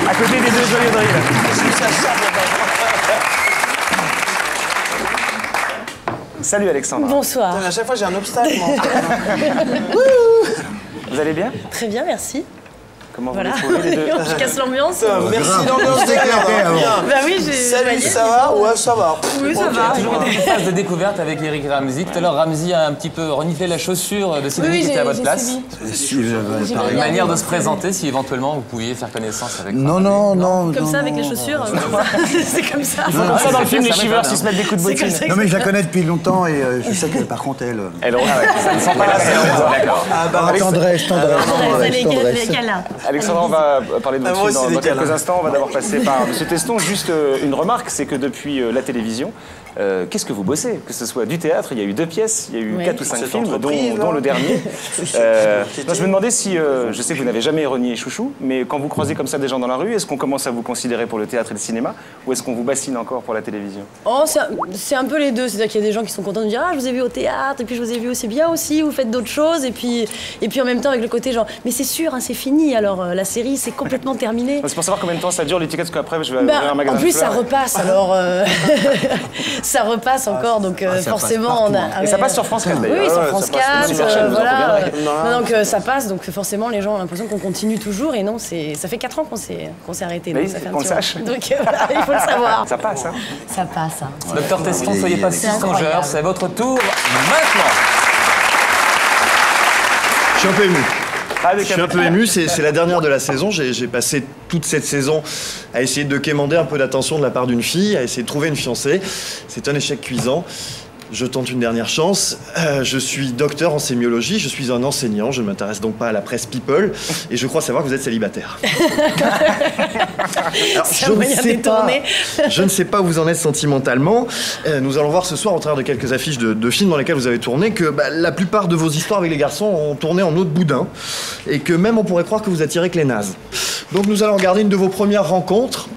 À côté des deux joyeux drills. Salut Alexandra. Bonsoir. Putain, à chaque fois j'ai un obstacle, moi. Vous allez bien? Très bien, merci. Comment Voilà. vous les trouvez les deux? Je casse l'ambiance. Merci l'ambiance des gars. Bah oui, j'ai... Salut, ça va? Ouais, ça va. Oui, ça va. Toujours une phase de découverte avec Eric et Ramsey. Tout à l'heure, Ramsey a un petit peu reniflé la chaussure de Sidonie qui était à votre place. Une manière de se présenter, si éventuellement vous pouviez faire connaissance avec. Non. Comme ça, avec les chaussures, c'est comme ça. Ils font comme ça dans le film, les Shivers, ils se mettent des coups de bottine. Non mais je la connais depuis longtemps et je sais que par contre elle... Ça ne sent pas la scène, d'accord. Tendresse. Alexandra, on va parler de votre moi film aussi, dans des quelques câlins. instants. On va d'abord passer par M. Teston. Juste une remarque, c'est que depuis la télévision, qu'est-ce que vous bossez? Que ce soit du théâtre, il y a eu 2 pièces, il y a eu 4 ou 5 films, dont le dernier. Moi, je me demandais si, je sais que vous n'avez jamais renié Chouchou, mais quand vous croisez comme ça des gens dans la rue, est-ce qu'on commence à vous considérer pour le théâtre et le cinéma, ou est-ce qu'on vous bassine encore pour la télévision? Oh, c'est un peu les deux. C'est-à-dire qu'il y a des gens qui sont contents de dire « Ah, je vous ai vu au théâtre, et puis je vous ai vu aussi bien aussi, vous faites d'autres choses. » Et puis en même temps, avec le côté genre « Mais c'est sûr, hein, c'est fini, alors la série, c'est complètement terminé. » C'est pour savoir combien de temps ça dure, l'étiquette, parce qu'après, je vais ouvrir un magasin en plus, de fleurs. ça repasse, alors... ça repasse encore, donc forcément, on a... Et ça passe sur France 4, d'ailleurs. Oui, sur France 4, super chaîne, vous en voilà. reviendrez. Donc ça passe, donc forcément, les gens ont l'impression qu'on continue toujours, et non, ça fait 4 ans qu'on s'est arrêté. Oui, donc ça fait un qu'on le petit moment. sache. Donc voilà, il faut le savoir. Ça passe, hein? Ça passe, hein. Docteur Teston, soyez pas si songeur, incroyable. c'est votre tour maintenant. Je suis un peu ému. Je suis un peu ému, c'est la dernière de la saison. J'ai passé toute cette saison à essayer de quémander un peu d'attention de la part d'une fille, à essayer de trouver une fiancée. C'est un échec cuisant. je tente une dernière chance. Je suis docteur en sémiologie, je suis un enseignant, je ne m'intéresse donc pas à la presse people, et je crois savoir que vous êtes célibataire. Alors, je ne sais pas où vous en êtes sentimentalement. Nous allons voir ce soir, au travers de quelques affiches de films dans lesquels vous avez tourné, que la plupart de vos histoires avec les garçons ont tourné en eau de boudin, et que même on pourrait croire que vous attirez que les nazes. Donc nous allons regarder une de vos premières rencontres.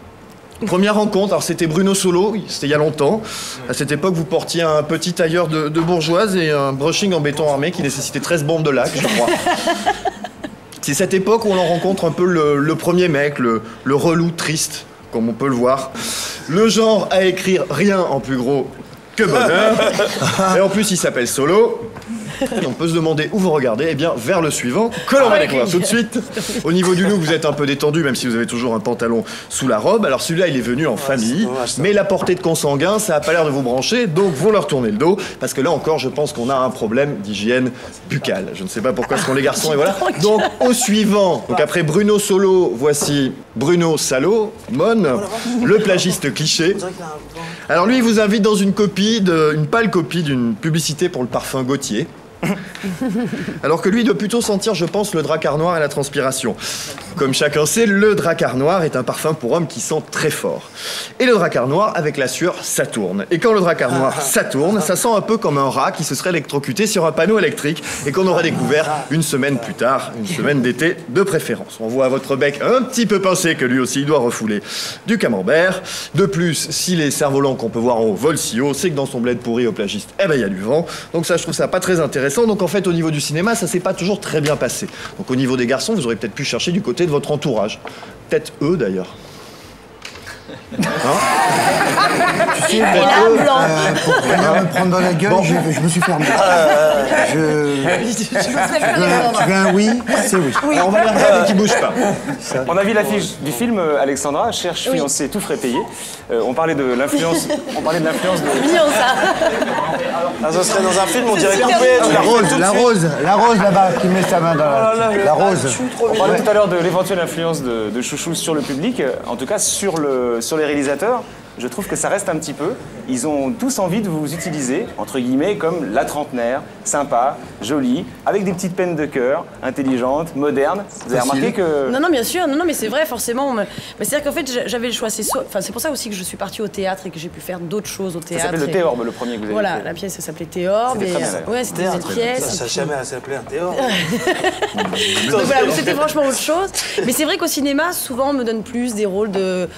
Première rencontre, alors c'était Bruno Solo, c'était il y a longtemps. À cette époque, vous portiez un petit tailleur de bourgeoise et un brushing en béton armé qui nécessitait 13 bombes de lac, je crois. C'est cette époque où on en rencontre un peu le premier mec, le relou triste, comme on peut le voir. Le genre à écrire rien en plus gros que bonheur. Et en plus, il s'appelle Solo. Et on peut se demander où vous regardez, eh bien vers le suivant, que l'on va découvrir tout de suite. Au niveau du look, vous êtes un peu détendu, même si vous avez toujours un pantalon sous la robe. Alors celui-là, il est venu en famille, mais la portée de consanguin, ça a pas l'air de vous brancher, donc vous leur tournez le dos, parce que là encore, je pense qu'on a un problème d'hygiène buccale. Je ne sais pas pourquoi ce sont les garçons, et voilà. Donc au suivant, donc après Bruno Solo, voici Bruno Salaud, Mon, le plagiste cliché. Alors lui, il vous invite dans une pâle copie d'une publicité pour le parfum Gautier. Alors que lui doit plutôt sentir, je pense, le dracar noir et la transpiration. Comme chacun sait, le dracar noir est un parfum pour homme qui sent très fort. Et le dracar noir, avec la sueur, ça tourne. Et quand le dracar noir, ça tourne, ça sent un peu comme un rat qui se serait électrocuté sur un panneau électrique et qu'on aurait découvert une semaine plus tard, une semaine d'été de préférence. On voit à votre bec un petit peu pincé que lui aussi il doit refouler du camembert. De plus, si les cerfs-volants qu'on peut voir en haut volent si haut, c'est que dans son bled pourri au plagiste, eh ben il y a du vent. Donc ça, je trouve ça pas très intéressant. Donc en fait, au niveau du cinéma, ça s'est pas toujours très bien passé. Donc au niveau des garçons, vous aurez peut-être pu chercher du côté de votre entourage. Peut-être eux, d'ailleurs. Hein? Tu sais, pour venir me prendre dans la gueule, je me suis fermé. Tu veux un oui? C'est oui. Alors, on va les regarder qui bougent pas. On a vu l'affiche du film Alexandra, cherche fiancé, tout frais payé. On parlait de l'influence. On parlait de l'influence de. C'est mignon ça. Ah, ça serait dans un film, on dirait coupé. La rose là-bas qui met sa main dans la rose. On parlait tout à l'heure de l'éventuelle influence de Chouchou sur le public. En tout cas, sur les réalisateurs, je trouve que ça reste un petit peu. Ils ont tous envie de vous utiliser, entre guillemets, comme la trentenaire, sympa, jolie, avec des petites peines de cœur, intelligente, moderne. Vous avez remarqué que... Non, bien sûr. Non, mais c'est vrai, forcément. Mais c'est-à-dire qu'en fait, j'avais le choix. C'est pour ça aussi que je suis partie au théâtre et que j'ai pu faire d'autres choses au théâtre. Ça s'appelle le Théorbe, le premier que vous avez Voilà, fait. la pièce, ça s'appelait Théorbe. Ouais, c'était une pièce. Ça n'a jamais s'appelé un Théorbe. Donc voilà, c'était franchement autre chose. Mais c'est vrai qu'au cinéma, souvent, on me donne plus des rôles de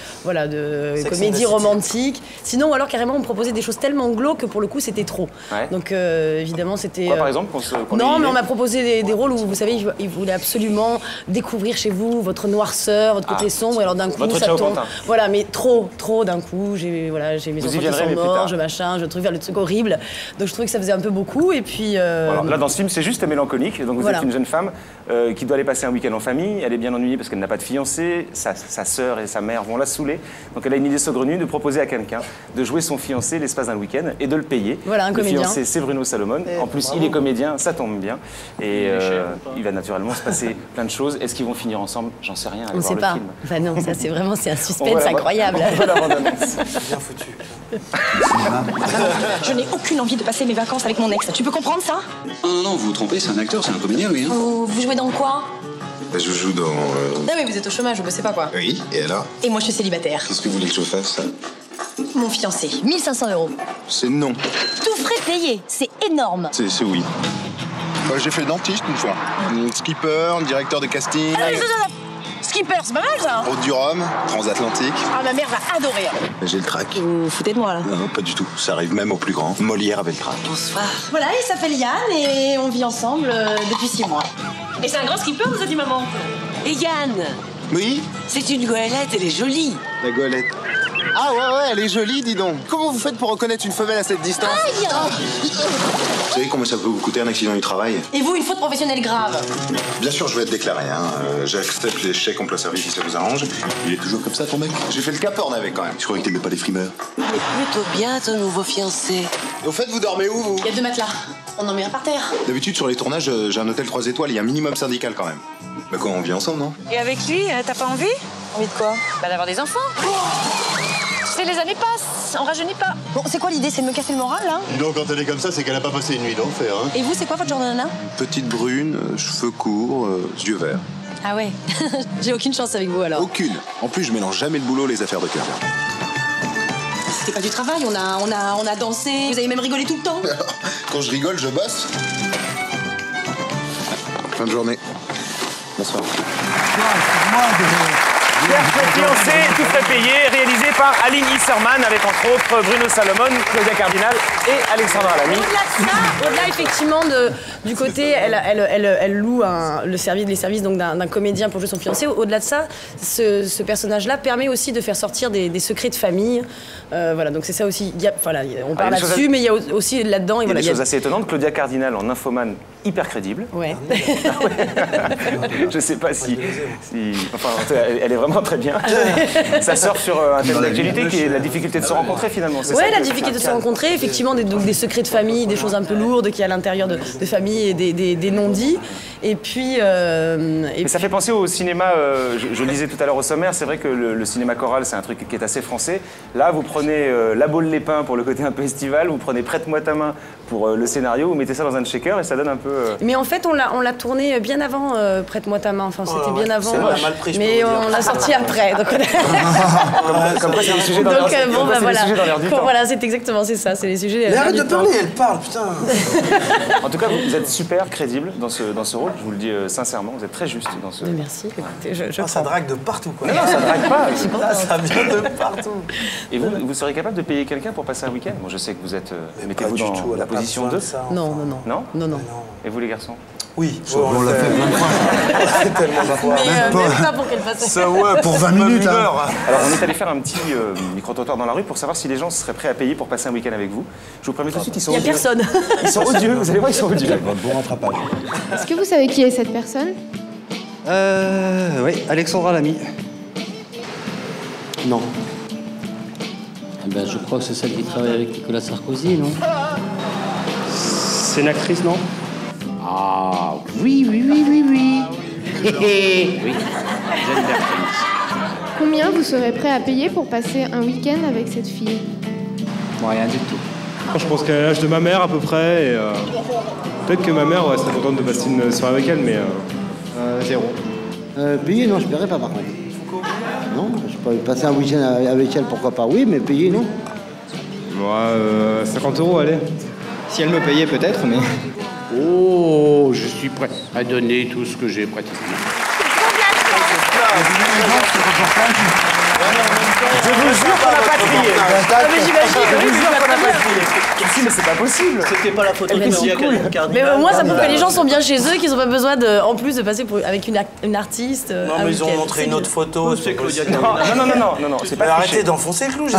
comédie romantique. Sinon, ou alors carrément, on me proposait des choses tellement glauques que pour le coup, c'était trop. Ouais. Donc évidemment, c'était... Quoi, par exemple Non, mais on m'a proposé des rôles où, vous savez, ils voulaient absolument découvrir chez vous votre noirceur, votre côté sombre, et alors d'un coup, ça tombe. Voilà, mais trop d'un coup. J'ai mes enfants qui sont morts, je trouve le truc horrible. Donc je trouvais que ça faisait un peu beaucoup, et puis... Voilà. Là, dans ce film, c'est juste mélancolique. Donc vous êtes une jeune femme qui doit aller passer un week-end en famille. Elle est bien ennuyée parce qu'elle n'a pas de fiancé. Sa sœur et sa mère vont la saouler. Donc elle a une idée saugrenue de proposer à quelqu'un de jouer son fiancé l'espace d'un week-end et de le payer. Voilà, un comédien. Le fiancé, c'est Bruno Salomon. En plus, il est comédien, ça tombe bien. Et il va naturellement se passer plein de choses. Est-ce qu'ils vont finir ensemble? J'en sais rien. On ne sait pas. Enfin non, ça c'est vraiment un suspense incroyable. C'est bien foutu. Je n'ai aucune envie de passer mes vacances avec mon ex. Tu peux comprendre ça? Non, vous vous trompez, c'est un acteur, c'est un comédien, lui. Hein. Vous jouez dans quoi? Je joue dans... Non mais vous êtes au chômage, vous bossez pas quoi? Oui, et alors? Et moi je suis célibataire. Qu'est-ce que vous voulez que je fasse? Mon fiancé, 1500 €. C'est non. Tout frais payé, c'est énorme. C'est oui. J'ai fait le dentiste une fois. Skipper, directeur de casting... Skipper, c'est pas mal ça. Route du Rhum, transatlantique. Ah, ma mère va adorer. J'ai le trac. Vous foutez de moi là? Non, pas du tout. Ça arrive même aux plus grands. Molière avait le trac. Bonsoir. Voilà, il s'appelle Yann et on vit ensemble depuis 6 mois. Et c'est un grand skipper, vous a dit maman. Et Yann? Oui? C'est une goélette, elle est jolie. La goélette. Ah ouais, elle est jolie, dis donc. Comment vous faites pour reconnaître une femelle à cette distance? Vous savez combien ça peut vous coûter un accident du travail? Et vous, une faute professionnelle grave? Bien sûr, je vais être déclaré. J'accepte les chèques emploi service si ça vous arrange. Il est toujours comme ça, ton mec? J'ai fait le caporne avec quand même. Je croyais que t'aimais pas les frimeurs. Il est plutôt bien, ton nouveau fiancé. Et au fait, vous dormez où, vous? Il y a 2 matelas. On en met un par terre. D'habitude, sur les tournages, j'ai un hôtel 3 étoiles. Il y a un minimum syndical quand même. Bah quoi, on vit ensemble, non? Et avec lui, t'as pas envie? Envie de quoi? Bah d'avoir des enfants. sais, les années passent, on rajeunit pas. Bon, c'est quoi l'idée? C'est de me casser le moral, là? Dis donc, quand elle est comme ça, c'est qu'elle a pas passé une nuit d'enfer, hein. Et vous, c'est quoi votre genre de nana? Petite brune, cheveux courts, yeux verts. Ah ouais, j'ai aucune chance avec vous, alors. Aucune. En plus, je mélange jamais le boulot, les affaires de cœur. C'était pas du travail, on a dansé, vous avez même rigolé tout le temps. Quand je rigole, je bosse. Fin de journée. Bonsoir. Perfect fiancé, tout frais payé, réalisé par Aline Isserman avec entre autres Bruno Salomon, Claudia Cardinal et Alexandra Lamy. Au-delà de ça, au-delà effectivement du côté, elle loue les services donc d'un comédien pour jouer son fiancé. Au-delà de ça, ce personnage-là permet aussi de faire sortir des secrets de famille. Voilà, donc c'est ça aussi. On parle là-dessus, mais il y a aussi là-dedans. Il y a des choses assez étonnantes. Claudia Cardinal en nymphomane hyper crédible. Ouais. Je sais pas si enfin, elle est vraiment très bien. Ça sort sur un thème d'actualité qui est la difficulté de se rencontrer finalement. Ouais, la difficulté de se rencontrer, effectivement, des secrets de famille, des choses un peu lourdes qu'il y a à l'intérieur de famille et des non-dits. Et puis. Mais ça fait penser au cinéma, je le disais tout à l'heure au sommaire, c'est vrai que le cinéma choral, c'est un truc qui est assez français. Là, vous prenez La Baule les Pins pour le côté un peu estival, vous prenez Prête-moi ta main pour le scénario, vous mettez ça dans un shaker et ça donne un peu. Mais en fait, on l'a tourné bien avant Prête-moi ta main. Enfin, c'était bien avant. Mal mais on l'a sorti après. Donc... comme quoi, c'est les sujets dans l'air du temps. Voilà, c'est exactement ça. C'est les sujets. Mais arrête de parler, elle parle, putain. En tout cas, vous êtes super crédible dans ce rôle. Je vous le dis sincèrement, vous êtes très juste dans ce. Merci. Écoutez, ça drague de partout, quoi. Non, ça drague pas. Ça vient de partout. Et vous seriez capable de payer quelqu'un pour passer un week-end? Bon, je sais que vous êtes. Mettez-vous dans la position 2. Non. Non. Et vous, les garçons? Oui, on l'a fait plein de fois. C'est tellement de fois. Même pas pour qu'elle fasse ça. Ouais, pour 20 minutes. Alors, on est allé faire un petit micro-trottoir dans la rue pour savoir si les gens seraient prêts à payer pour passer un week-end avec vous. Je vous promets tout de suite, ils sont odieux. Il n'y a personne. Ils sont odieux, vous allez voir, ils sont odieux. Bon rattrapage. Est-ce que vous savez qui est cette personne? Oui, Alexandra Lamy. Non. Ben, je crois que c'est celle qui travaille avec Nicolas Sarkozy, non? C'est une actrice, non? Ah, oui. Oui, Jeanne Berkins. Combien vous serez prêt à payer pour passer un week-end avec cette fille? Rien du tout. Je pense qu'à l'âge de ma mère à peu près. Et, peut-être que ma mère serait contente de passer une soirée avec elle, mais 0. Payer, non, je paierai pas par contre. Non, je peux passer un week-end avec elle, pourquoi pas, oui, mais payer, non. Moi, 50 €, allez. Si elle me payait peut-être, mais... Oh, je suis prêt à donner tout ce que j'ai pratiqué. Je vous jure qu'on n'a pas crié. Je vous jure qu'on n'a pas crié. Mais c'est pas possible. C'était pas la photo de Cardinal. Mais au moins, ça prouve que les gens sont bien chez eux, qu'ils n'ont pas besoin en plus de passer avec une artiste. Non, mais ils ont montré une autre photo. C'est Claudia Non, c'est pas. Arrêtez d'enfoncer le clou, je sais.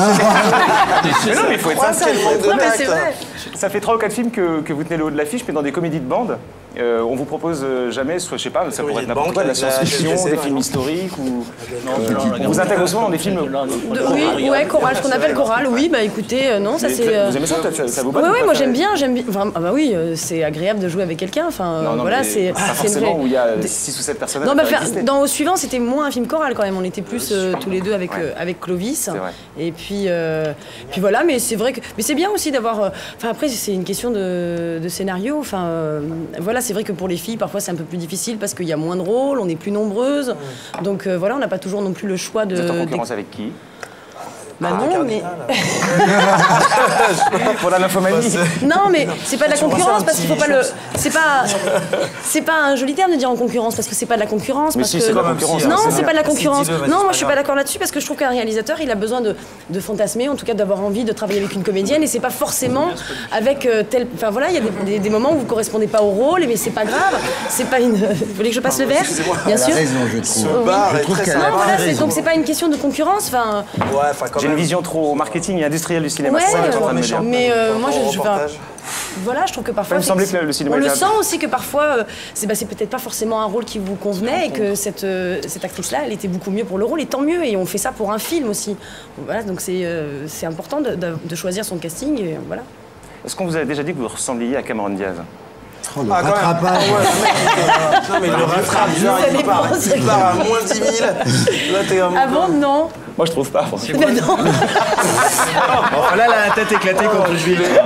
Mais non, mais il faut être sincère. Non, mais c'est vrai. Ça fait 3 ou 4 films que vous tenez le haut de l'affiche, mais dans des comédies de bande. On vous propose jamais, soit je sais pas, ça pourrait être n'importe quoi, de la science-fiction, des films historiques ou. On vous intègre souvent dans des films. Oui, ouais, choral, ce qu'on appelle choral, oui, bah écoutez, non, ça c'est. Vous aimez ça, ça vous bat? Oui, moi j'aime bien. Enfin, ah bah oui, c'est agréable de jouer avec quelqu'un. Enfin, voilà, c'est. Pas forcément où il y a 6 ou 7 personnages. Non, bah dans Au suivant, c'était moins un film choral quand même. On était plus tous les deux avec Clovis. Et puis voilà, mais c'est vrai que. Mais c'est bien aussi d'avoir. Enfin, après, c'est une question de scénario. Enfin, voilà, c'est vrai que pour les filles, parfois c'est un peu plus difficile parce qu'il y a moins de rôles, on est plus nombreuses. Donc voilà, on n'a pas toujours non plus le choix de. Vous êtes en concurrence avec qui? Bah non, mais... Pour la nymphomanie. Non, mais c'est pas de la concurrence parce qu'il faut pas le... C'est pas un joli terme de dire en concurrence parce que c'est pas de la concurrence. Mais si, c'est pas la concurrence. Non, c'est pas de la concurrence. Non, moi je suis pas d'accord là-dessus parce que je trouve qu'un réalisateur, il a besoin de fantasmer, en tout cas d'avoir envie de travailler avec une comédienne et c'est pas forcément avec tel... Enfin voilà, il y a des moments où vous correspondez pas au rôle, mais c'est pas grave. C'est pas une... Vous voulez que je passe le verre? Bien sûr. Je trouve qu'elle a raison. Donc c'est pas une question de concurrence. Enfin... J'ai une vision trop marketing et industrielle du cinéma. Ouais, ça, mais moi voilà, je trouve que parfois. Il me semblait que le cinéma. On le sent aussi que parfois, c'est peut-être pas forcément un rôle qui vous convenait et que cette actrice-là, elle était beaucoup mieux pour le rôle et tant mieux. Et on fait ça pour un film aussi. Voilà, donc c'est important de choisir son casting. Et voilà. Est-ce qu'on vous a déjà dit que vous ressembliez à Cameron Diaz? Oh, le rattrapage. Non, mais le rattrape, genre, il part à moins 10 000. Là, t'es vraiment. Ah bon, non. Moi, je trouve pas, franchement. Mais non. Enfin, là, la tête éclatée contre le juillet.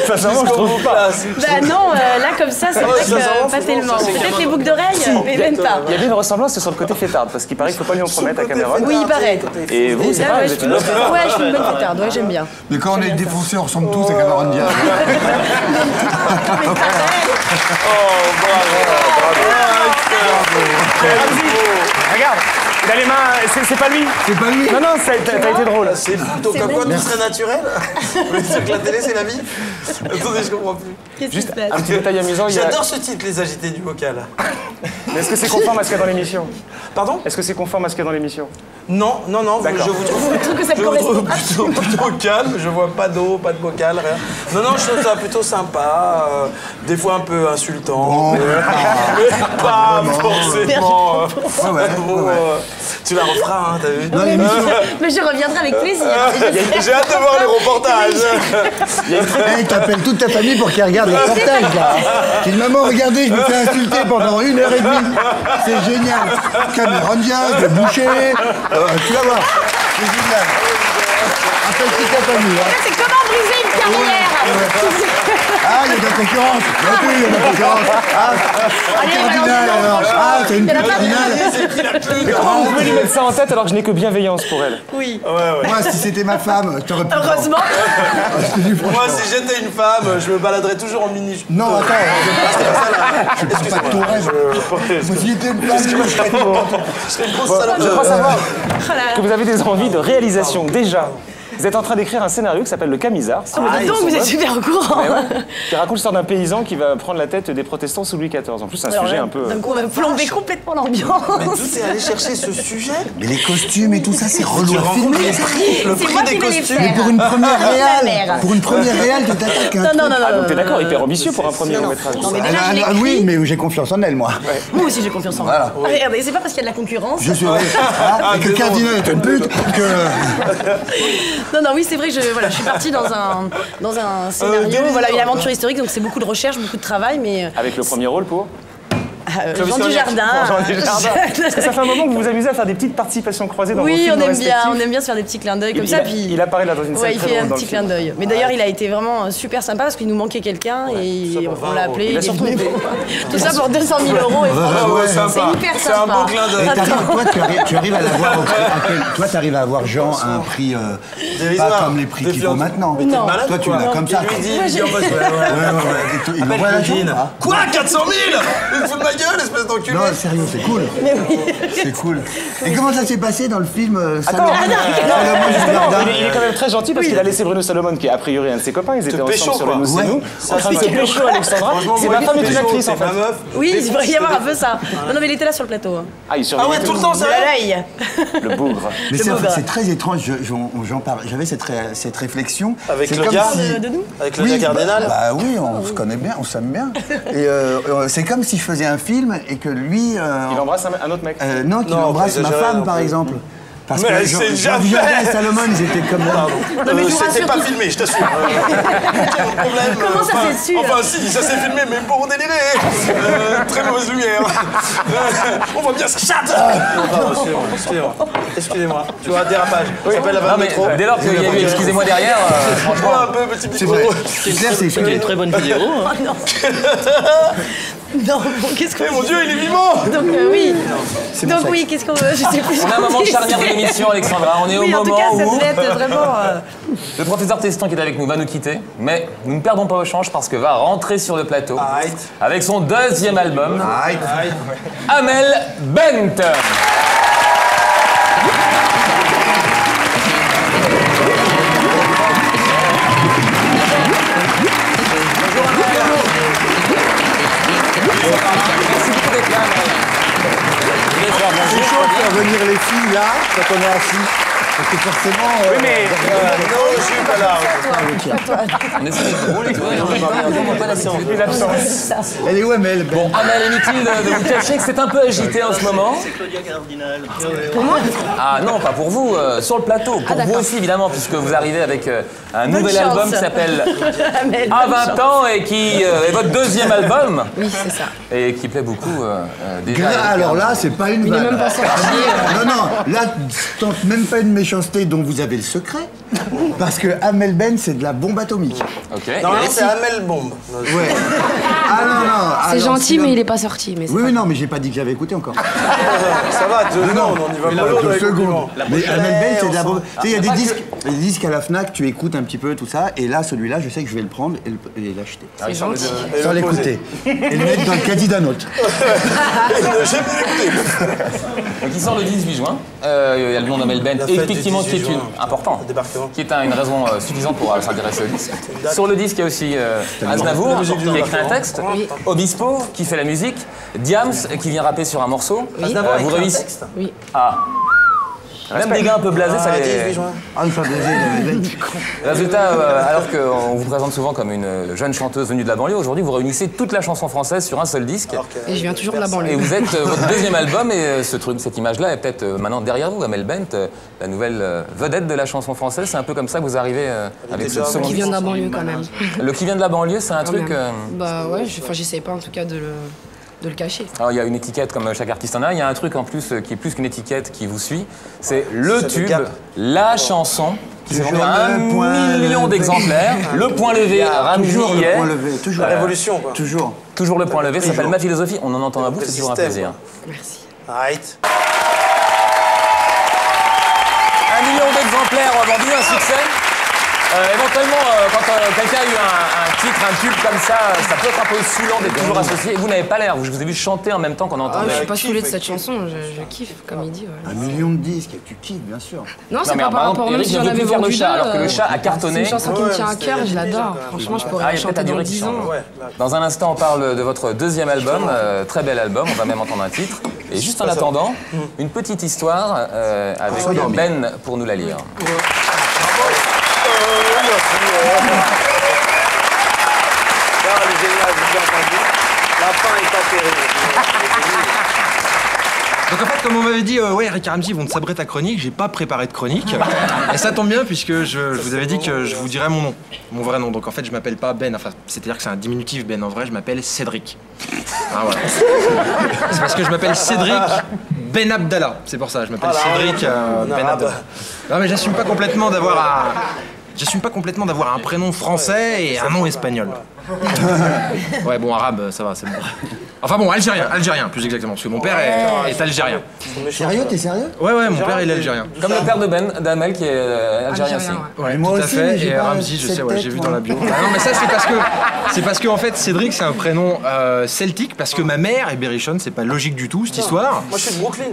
Sincèrement, je trouve pas. Bah non, là comme ça, c'est vrai que pas tellement. Peut-être les boucles d'oreilles, mais même pas. Il y avait une ressemblance sur le côté fêtarde, parce qu'il paraît qu'il ne faut pas lui en promettre à Cameron. Oui, il paraît. Et vous, c'est pareil, vous êtes une bonne fêtarde. Ouais, je suis une bonne fêtarde, ouais, j'aime bien. Mais quand on est défoncé, on ressemble tous à Cameron Diaz. Regarde, il a les mains, c'est pas lui. C'est pas lui. Non, t'as été drôle. C'est fou, donc à quoi tout serait naturel? Mais c'est que la télé, c'est la vie. Attendez, je comprends plus. Juste un petit détail amusant. J'adore ce titre, Les agités du bocal. Mais est-ce que c'est conforme à ce qu'il y a dans l'émission? Pardon? Est-ce que c'est conforme à ce qu'il y a dans l'émission? Non, je vous trouve que ça correspond plutôt calme, je vois pas d'eau, pas de bocal, rien. Non, je trouve ça plutôt sympa, des fois un peu insultant, mais pas forcément. Tu la referas, hein, t'as vu? Mais je reviendrai avec plaisir. J'ai hâte de voir les reportages. Hey, t'appelles toute ta famille pour qu'ils regardent les reportages, là. Tu dis, maman, regardez, je me fais insulter pendant 1h30. C'est génial. Cameron Diaz, le boucher. Tu vas voir. C'est génial. Appelle toute ta famille. Hein. C'est comment briser une carrière. Ah, il y a de la concurrence. Il y a de la concurrence. Ah, cardinal, alors. Ah, c'est une cardinale. Comment vous pouvez lui mettre ça en tête alors que je n'ai que bienveillance pour elle? Oui. Moi, si c'était ma femme, t'aurais pu. Heureusement. Moi, si j'étais une femme, je me baladerais toujours en mini. Non, attends. Je parle pas de ton rêve. Moi, si j'étais une femme, je serais une grosse salope. Je crois savoir que vous avez des envies de réalisation déjà. Vous êtes en train d'écrire un scénario qui s'appelle Le Camisard. Donc vous êtes super au courant. Qui raconte l'histoire d'un paysan qui va prendre la tête des protestants sous Louis XIV. En plus, c'est un sujet un peu. Donc on va plomber complètement l'ambiance. Mais d'où t'es allé chercher ce sujet? Mais les costumes et tout ça, c'est relou à filmer. Le prix des costumes. Mais pour une première réale, tu t'attaques un truc. Non. Ah, donc t'es d'accord, hyper ambitieux pour un premier long-métrage. Oui, mais j'ai confiance en elle, moi. Moi aussi, j'ai confiance en elle. Regardez, c'est pas parce qu'il y a de la concurrence. Je suis vrai. Que le cardinal est une pute que. Non, oui, c'est vrai que je suis partie dans un scénario, une aventure historique, donc c'est beaucoup de recherche, beaucoup de travail, mais... Avec le premier rôle pour Jean Dujardin. Parce que ça fait un moment que vous vous amusez à faire des petites participations croisées dans vos films respectifs. On aime bien se faire des petits clins d'œil comme ça. Il apparaît là dans une scène il fait un petit clin d'œil. Mais d'ailleurs, il a été vraiment super sympa parce qu'il nous manquait quelqu'un et on l'a appelé. Tout ça pour 200 000 €. C'est hyper sympa. C'est un beau clin d'œil. Tu arrives à l'avoir. Toi, tu arrives à avoir Jean à un prix pas comme les prix qu'il faut maintenant. Toi, tu l'as comme ça. Il m'envoie la Jean. Quoi, 400 000? Il faut de ma gueule, espèce d'enculé. Non, sérieux, c'est cool. C'est cool. Et comment ça s'est passé dans le film Salomon? Il est quand même très gentil parce qu'il a laissé Bruno Salomon, qui est a priori un de ses copains, ils étaient ensemble sur le Nous c'est nous, en train de se pécho Alexandra. C'est ma femme est une actrice en fait. Oui, il devrait y avoir un peu ça. Non, mais il était là sur le plateau. Ah, il surveillait tout le temps, ça. Le bougre. Mais c'est très étrange, j'en parle. J'avais cette réflexion. Avec le gars avec le cardinal. Bah oui, on se connaît bien, on s'aime bien. Et c'est comme si je faisais un film et que lui... Il embrasse un autre mec. Non, qu'il embrasse ma femme, par exemple. Parce mais que c'est jamais... et Salomon, ils étaient comme ça. C'était pas filmé, je t'assure. Quel problème? Comment ça s'est su? Enfin si, ça s'est filmé, mais pour délirer. Très mauvaise lumière. On voit bien, ça chatte. Excusez-moi. Tu vois, dérapage. Ça s'appelle la vanne métro. Dès lors qu'il y a eu excusez-moi derrière, franchement... un peu petit C'est micro. vrai. C'est clair, c'est une très bonne vidéo. Non, bon, qu'est-ce qu'on... Mon Dieu, il est vivant. Donc oui. Donc oui, qu'est-ce qu'on veut? Je sais plus. On a un moment de charnière de l'émission, Alexandra. On est au moment en tout cas, ça où devait être vraiment... le professeur Teston qui est avec nous va nous quitter. Mais nous ne perdons pas au change parce que va rentrer sur le plateau avec son deuxième album, Amel Bent. C'est chaud de faire venir les filles là, quand on est assis. Parce que forcément... Oui, mais... non, je suis pas là. On essaie d'être drôle et tout, et on voit pas la séance. Elle est où, Amel? Bon, Amel, inutile de vous cacher que c'est un peu agité en ce moment. C'est Claudia Cardinal. Pour moi? Ah non, pas pour vous, sur le plateau. Pour vous aussi, évidemment, puisque vous arrivez avec un nouvel album qui s'appelle À 20 ans et qui est votre deuxième album. Oui, c'est ça. Et qui plaît beaucoup déjà. Alors là, c'est pas une Il n'est vanne. même pas sorti. Non, là, tente même pas une méchanceté dont vous avez le secret. Parce que Amel Ben, c'est de la bombe atomique. Ok. Non, c'est Amel Bombe. Ouais. Ah non. C'est gentil, mais il est pas sorti. Mais oui, non, mais j'ai pas dit que j'avais écouté encore. Ça va, 2 secondes, on y va mollo dans les compliments. Mais Amel Ben, c'est de la bombe. Tu sais, il y a des disques à la Fnac, tu écoutes un petit peu tout ça, et là, celui-là, je sais que je vais le prendre et l'acheter. C'est gentil. Sans l'écouter. Et le mettre dans le caddie d'un autre. Donc il sort le 18 juin. Il y a le nom d'Amel Ben, effectivement, qui est qui est une raison suffisante pour s'intéresser au disque. Sur le disque, il y a aussi Aznavour, qui a écrit un texte, Obispo, qui fait la musique, Diams, qui vient rapper sur un morceau. Vous réussissez. Oui. Ah. Même des gars un peu blasés, ça les... Résultat, alors qu'on vous présente souvent comme une jeune chanteuse venue de la banlieue, aujourd'hui vous réunissez toute la chanson française sur un seul disque. Et je viens toujours de la banlieue. Et vous êtes votre deuxième album, et cette image-là est peut-être maintenant derrière vous, Amel Bent, la nouvelle vedette de la chanson française. C'est un peu comme ça que vous arrivez avec ce second. Qui vient de la banlieue quand même. Le qui vient de la banlieue, c'est un truc... Bah ouais, j'essaie pas en tout cas de le cacher. Alors il y a une étiquette comme chaque artiste en a, il y a un truc en plus qui est plus qu'une étiquette qui vous suit, c'est le tube, la chanson qui s'est vendue à 1 million d'exemplaires, le point levé, Ramzi y est. Toujours la révolution quoi. Toujours le point levé, ça s'appelle Ma Philosophie, on en entend un bout, c'est toujours un plaisir. Merci. Right. 1 million d'exemplaires vendus, un succès. Éventuellement, quand quelqu'un a eu un titre, un tube comme ça peut être un peu saoulant d'être toujours associé. Vous n'avez pas l'air, je vous ai vu chanter en même temps qu'on entendait. Je suis pas saoulée de cette chanson, je kiffe, comme il dit. Ouais. 1 million de disques, tu kiffes, bien sûr. Non, c'est pas par rapport, même si j'en avais vendu le chat, alors que le chat a cartonné. C'est une chanson qui me tient à cœur, je l'adore. Franchement, je pourrais la chanter dans 10 ans. Dans un instant, on parle de votre deuxième album, très bel album, on va même entendre un titre. Et juste en attendant, une petite histoire avec Ben pour nous la lire. Donc en fait, comme on m'avait dit, ouais, Eric et Ramzi vont te sabrer ta chronique, j'ai pas préparé de chronique. Et ça tombe bien puisque je vous avais dit que je vous dirais mon nom, mon vrai nom. Donc en fait, je m'appelle pas Ben, enfin, c'est-à-dire que c'est un diminutif Ben. En vrai, je m'appelle Cédric. Ah voilà. C'est parce que je m'appelle Cédric Ben Abdallah. C'est pour ça, je m'appelle Cédric Ben Abdallah. Non mais j'assume pas complètement d'avoir un prénom français et un nom espagnol. Ouais, bon, arabe, ça va, c'est bon. Enfin bon, algérien, plus exactement, parce que mon père est algérien. Sérieux, t'es sérieux? Ouais, mon père, il est algérien. Comme le père de Ben, d'Amel, qui est algérien aussi. Ouais, tout à fait, et Ramzi, je sais, ouais, j'ai vu dans la bio. Non, mais ça, c'est parce que, en fait, Cédric, c'est un prénom celtique, parce que ma mère est berrichonne, c'est pas logique du tout, cette histoire. Moi, je suis de Brooklyn.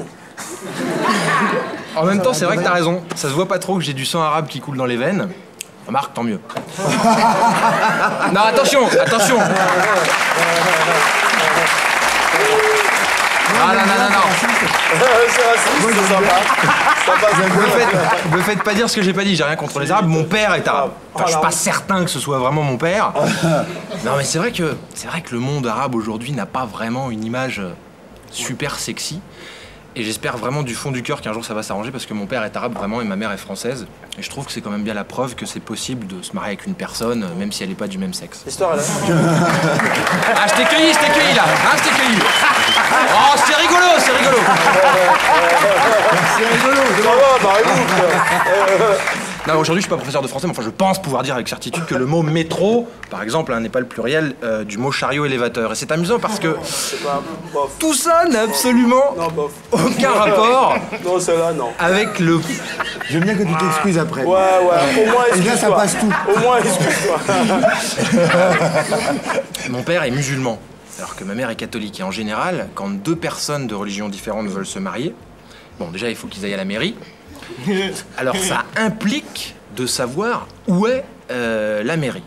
En même temps, c'est vrai que t'as raison, ça se voit pas trop que j'ai du sang arabe qui coule dans les veines. Remarque, tant mieux. Non, attention. Ah non. C'est raciste, c'est sympa. Me faites pas dire ce que j'ai pas dit, j'ai rien contre les arabes. Mon père est arabe. Enfin, je suis pas certain que ce soit vraiment mon père. Non, mais c'est vrai que le monde arabe aujourd'hui n'a pas vraiment une image super sexy. Et j'espère vraiment du fond du cœur qu'un jour ça va s'arranger parce que mon père est arabe vraiment et ma mère est française. Et je trouve que c'est quand même bien la preuve que c'est possible de se marier avec une personne même si elle n'est pas du même sexe. L'histoire elle est... Ah, je t'ai cueilli là. Ah, je t'ai cueilli. Oh, c'est rigolo. C'est rigolo. Ça va, barrez-vous. Non, aujourd'hui, je suis pas professeur de français, mais enfin, je pense pouvoir dire avec certitude que le mot métro, par exemple, n'est pas le pluriel du mot chariot élévateur. Et c'est amusant parce que tout ça n'a absolument aucun rapport avec le... J'aime bien que tu t'excuses après. Ouais, au moins excuse-toi. Et là, ça passe tout. Au moins excuse-toi. Mon père est musulman, alors que ma mère est catholique. Et en général, quand deux personnes de religions différentes veulent se marier, bon, déjà, il faut qu'ils aillent à la mairie. Alors ça implique de savoir où est la mairie.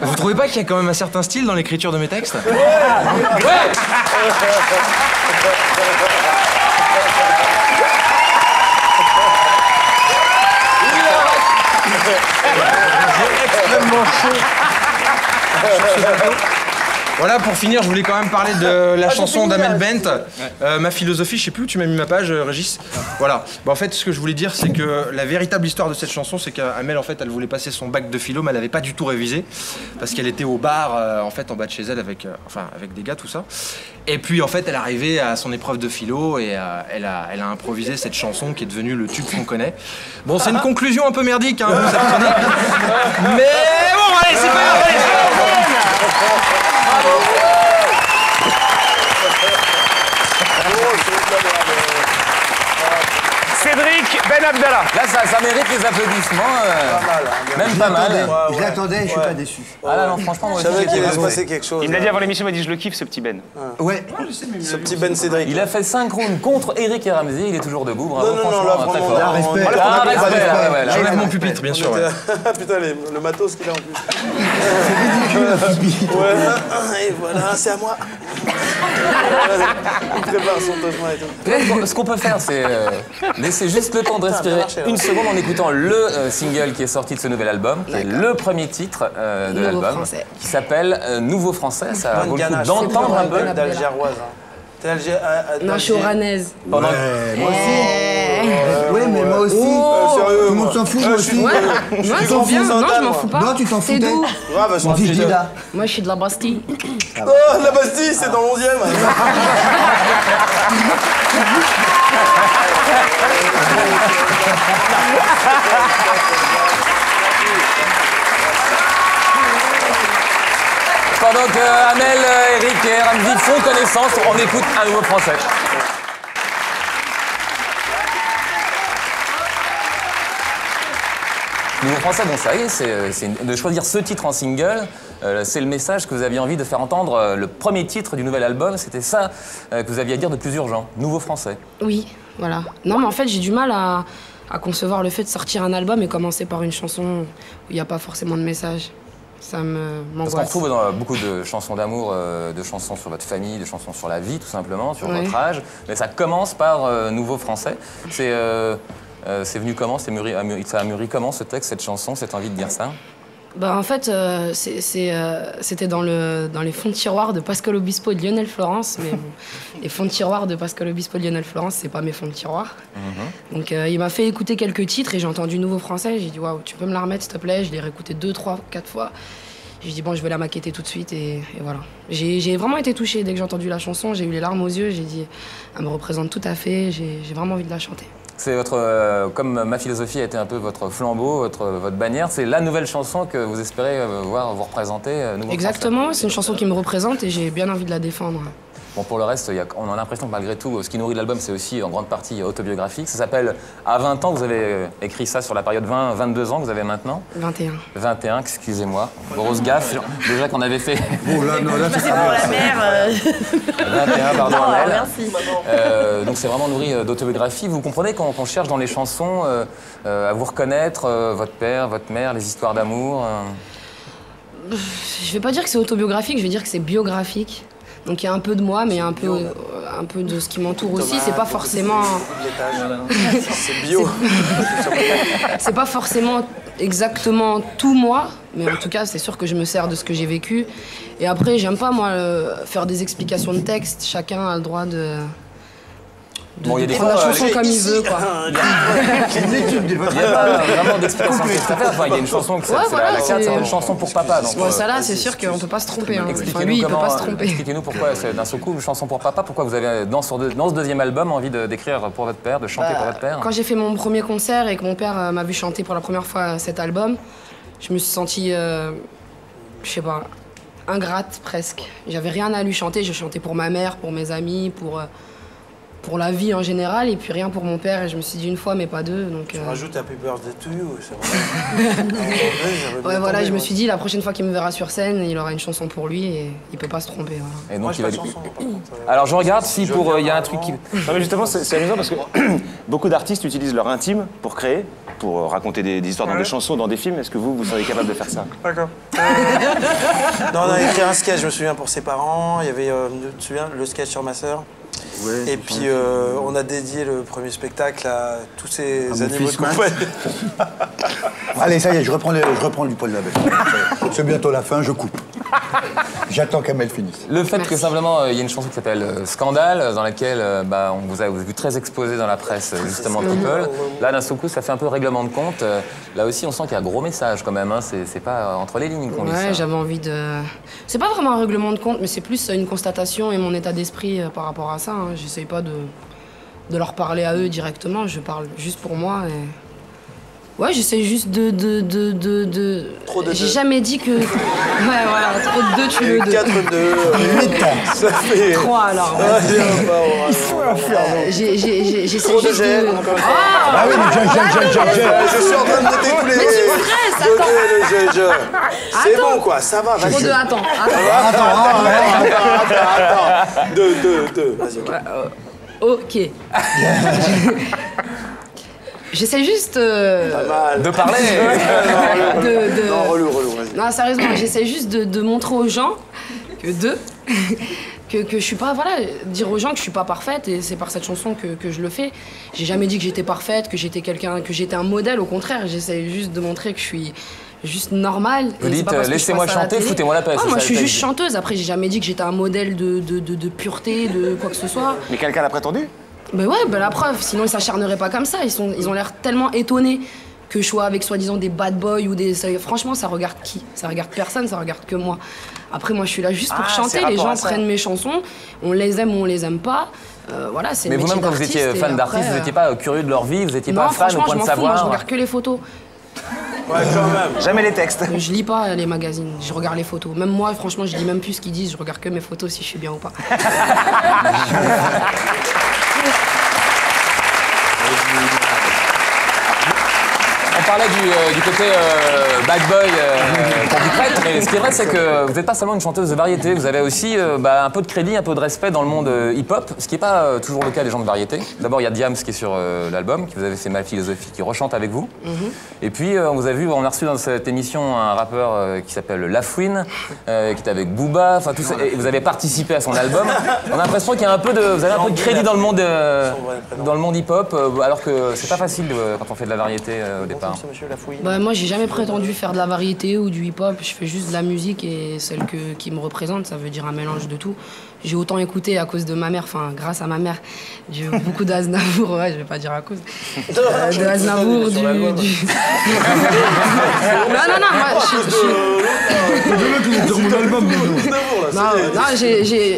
Vous trouvez pas qu'il y a quand même un certain style dans l'écriture de mes textes? Ouais. extrêmement chaud. Voilà, pour finir, je voulais quand même parler de la chanson d'Amel Bent. Ma philosophie, je sais plus où tu m'as mis ma page, Régis. Voilà. Bah, en fait, ce que je voulais dire, c'est que la véritable histoire de cette chanson, c'est qu'Amel, en fait, elle voulait passer son bac de philo, mais elle n'avait pas du tout révisé. Parce qu'elle était au bar, en fait, en bas de chez elle, avec des gars, tout ça. Et puis, en fait, elle est arrivée à son épreuve de philo et elle a improvisé cette chanson qui est devenue le tube qu'on connaît. Bon, c'est une conclusion un peu merdique, hein, vous apprenez. Mais bon, allez, c'est pas grave, allez, Cédric Ben Abdallah. Là, ça mérite les applaudissements. Même pas mal. Je l'attendais, je suis pas déçu. Ah là, non, franchement, moi Je savais qu'il allait se passer quelque chose. Il me l'a dit avant l'émission, il m'a dit je le kiffe ce petit Ben. Ouais. Ce petit Ben Cédric. Il a fait 5 rounds contre Eric et Ramsey, il est toujours debout, bravo, Non, là, très vraiment, fort. respect. j'enlève mon pupitre, bien sûr. Ouais. Putain, le matos qu'il a en plus. C'est ridicule, la pipi. Ouais, et voilà, c'est à moi. Il prépare son tochement et tout. Peut-être ce qu'on peut faire, c'est laisser juste le temps de respirer une seconde en écoutant le single qui est sorti de ce nouvel album, qui est le premier titre de l'album, qui s'appelle Nouveau Français. Ça vaut le coup d'entendre un peu. D'Algéroise. Non, je suis oranaise. Pendant... moi aussi. Oui, mais moi aussi. Sérieux, tout le monde s'en fout, moi aussi. Moi, c'est bien. Non, je m'en fous pas. Non, tu t'en foutais. d'où Mon fils dit là. Moi, je suis de la Bastille. Oh, la Bastille, c'est dans l'11e. Pendant que Amel, Eric et Ramsey font connaissance, on écoute un nouveau français. Nouveau français, bon ça y est, de choisir ce titre en single, c'est le message que vous aviez envie de faire entendre. Le premier titre du nouvel album, c'était ça que vous aviez à dire de plus urgent, Nouveau français. Oui, voilà. Non, mais en fait, j'ai du mal à concevoir le fait de sortir un album et commencer par une chanson où il n'y a pas forcément de message. Ça m'angoisse. Parce qu'on retrouve dans beaucoup de chansons d'amour, de chansons sur votre famille, de chansons sur la vie, tout simplement, sur votre âge. Mais ça commence par Nouveau français. C'est venu comment, ça a mûri comment ce texte, cette chanson, cette envie de dire ça? Bah, en fait, c'était dans les fonds de tiroir de Pascal Obispo et de Lionel Florence. Mais bon, les fonds de tiroir de Pascal Obispo et de Lionel Florence, c'est pas mes fonds de tiroir. Donc il m'a fait écouter quelques titres et j'ai entendu Nouveau français. J'ai dit, waouh, tu peux me la remettre, s'il te plaît? Je l'ai réécouté 2, 3, 4 fois. J'ai dit, bon, je vais la maqueter tout de suite et voilà. J'ai vraiment été touchée dès que j'ai entendu la chanson. J'ai eu les larmes aux yeux. J'ai dit, elle me représente tout à fait. J'ai vraiment envie de la chanter. C'est votre, comme ma philosophie a été un peu votre flambeau, votre bannière, c'est la nouvelle chanson que vous espérez voir vous représenter. Exactement, c'est une chanson qui me représente et j'ai bien envie de la défendre. Bon, pour le reste, on a l'impression que malgré tout, ce qui nourrit l'album, c'est aussi en grande partie autobiographique. Ça s'appelle À 20 ans, vous avez écrit ça sur la période 20-22 ans que vous avez maintenant. 21. 21, excusez-moi. Grosse gaffe, déjà qu'on avait fait... Bon, là, non, là, c'est pour la mère. 21, pardon, Amel. Merci. Donc c'est vraiment nourri d'autobiographie. Vous comprenez qu'on cherche dans les chansons à vous reconnaître, votre père, votre mère, les histoires d'amour Je vais pas dire que c'est autobiographique, je vais dire que c'est biographique. Donc il y a un peu de moi, mais un peu de ce qui m'entoure aussi. C'est pas forcément... C'est bio. C'est pas forcément exactement tout moi, mais en tout cas, c'est sûr que je me sers de ce que j'ai vécu. Et après, j'aime pas, moi, faire des explications de texte. Chacun a le droit de prendre la chanson comme il veut, quoi. Il n'y a pas vraiment d'explication de cette affaire. Enfin, il y a une chanson, c'est la 4, c'est une chanson pour papa. Donc, bon, ça là, c'est sûr qu'on peut pas se tromper. Hein. Enfin, lui, il peut pas se tromper. Expliquez-nous pourquoi, d'un seul coup, une chanson pour papa. Pourquoi vous avez, dans ce deuxième album, envie d'écrire pour votre père, de chanter pour votre père? Quand j'ai fait mon premier concert et que mon père m'a vu chanter pour la première fois cet album, je me suis sentie, je sais pas, ingrate presque. J'avais rien à lui chanter. Je chantais pour ma mère, pour mes amis, pour la vie en général, et puis rien pour mon père. Et je me suis dit une fois, mais pas deux. Donc, tu rajoutes Happy Birthday to you, c'est vrai. Ouais, voilà, je me suis dit, la prochaine fois qu'il me verra sur scène, il aura une chanson pour lui et il peut pas se tromper. Voilà. Et donc, il va... Alors, je regarde si pour... Il y a un truc qui... Non, mais justement, c'est amusant parce que beaucoup d'artistes utilisent leur intime pour créer, pour raconter des histoires dans des chansons, dans des films. Est-ce que vous seriez capable de faire ça? D'accord. Non, on a écrit un sketch, je me souviens, pour ses parents. Il y avait, tu te souviens, le sketch sur ma sœur. Ouais, et puis on a dédié le premier spectacle à tous ces animaux de compagnie. Allez, ça y est, je reprends du poil de la bête. C'est bientôt la fin, je coupe. J'attends qu'Amel finisse. Le fait que simplement il y a une chanson qui s'appelle Scandale, dans laquelle on vous a vu très exposé dans la presse, justement People. Là, d'un seul coup, ça fait un peu règlement de compte. Là aussi, on sent qu'il y a un gros message quand même. Hein. C'est pas entre les lignes qu'on lit ça. Ouais, j'avais envie de. C'est pas vraiment un règlement de compte, mais c'est plus une constatation et mon état d'esprit par rapport à ça. Hein. J'essaye pas de leur parler à eux directement, je parle juste pour moi. Et... Ouais, j'essaie juste de... Trop de J'ai jamais dit que... Ouais, voilà, trop de 2, tu veux 2. 4, 2, 8, ça fait... 3 alors. J'essaie juste de... Ah oui, mais je suis en train de noter tous les... Mais tu me stresses, attends. C'est bon, quoi, ça va, vas-y. Trop de... Attends. 2, vas-y. Ok. J'essaie juste... De parler. Non, relou, vas-y. Non, sérieusement, j'essaie juste de montrer aux gens que je suis pas... Voilà, dire aux gens que je suis pas parfaite, et c'est par cette chanson que je le fais. J'ai jamais dit que j'étais parfaite, que j'étais quelqu'un, que j'étais un modèle, au contraire. J'essaie juste de montrer que je suis juste normale. Vous dites, laissez-moi chanter, foutez-moi la paix. Moi, je suis juste chanteuse. Après, j'ai jamais dit que j'étais un modèle de pureté, de quoi que ce soit. Mais quelqu'un l'a prétendu? Ben ouais, ben la preuve, sinon ils s'acharneraient pas comme ça. Ils ont l'air tellement étonnés que je sois avec soi-disant des bad boys ou des... Franchement, ça regarde qui? Ça regarde personne, ça regarde que moi. Après, moi, je suis là juste pour chanter. Les gens prennent mes chansons, on les aime ou on les aime pas. Voilà, c'est le métier vous-même, quand vous étiez fan d'artistes, vous n'étiez pas curieux de leur vie, vous n'étiez pas fan au point de savoir? Moi, je regarde que les photos. Ouais, quand même. Jamais les textes. Je lis pas les magazines, je regarde les photos. Même moi, franchement, je lis même plus ce qu'ils disent, je regarde que mes photos si je suis bien ou pas. On parlait du côté bad boy qu'on vous prête, mais ce qui est vrai, c'est que vous n'êtes pas seulement une chanteuse de variété, vous avez aussi un peu de crédit, un peu de respect dans le monde hip-hop, ce qui n'est pas toujours le cas des gens de variété. D'abord, il y a Diams qui est sur l'album, qui vous avez fait Ma Philosophie, qui rechante avec vous. Et puis, on vous a vu, on a reçu dans cette émission un rappeur qui s'appelle Lafouine, qui est avec Booba, enfin tout ça, et vous avez participé à son album. On a l'impression qu'il y a un peu de, vous avez un peu de crédit dans le monde hip-hop, alors que c'est pas facile quand on fait de la variété au départ. Bah, moi, j'ai jamais prétendu faire de la variété ou du hip-hop. Je fais juste de la musique et celle qui me représente, ça veut dire un mélange de tout. J'ai autant écouté à cause de ma mère, enfin grâce à ma mère. J'ai beaucoup d'Aznavour, ouais, je vais pas dire à cause. De Aznavour, du... Non, moi,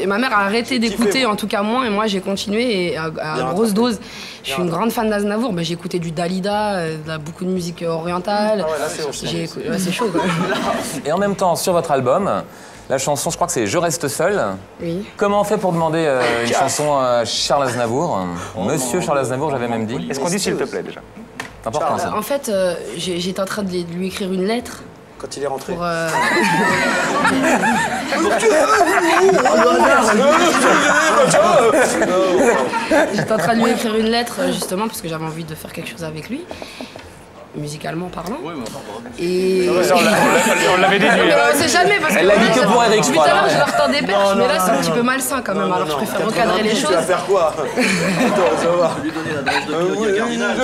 ma mère a arrêté d'écouter, en tout cas moi, et moi j'ai continué et à grosse dose. Je suis une grande fan d'Aznavour, j'ai écouté du Dalida, beaucoup de musique orientale. C'est chaud quand même. Et en même temps, sur votre album, la chanson, je crois que c'est Je reste seul. Oui. Comment on fait pour demander une chanson à Charles Aznavour? Monsieur Charles Aznavour, j'avais même dit. Est-ce qu'on dit s'il te plaît déjà? C'est important ça. En fait, j'étais en train de lui écrire une lettre. Quand il est rentré. J'étais en train de lui écrire une lettre, justement, parce que j'avais envie de faire quelque chose avec lui. Musicalement parlant. Et... on l'avait déduit. On sait jamais parce que... Elle l'a dit que pour Eric, je crois. Tout à l'heure, je leur tends des perches, mais là, c'est un petit peu malsain quand même. Alors, je préfère recadrer les choses. Tu vas faire quoi? Attends, ça va. Lui donner l'adresse de Claudia Cardinal.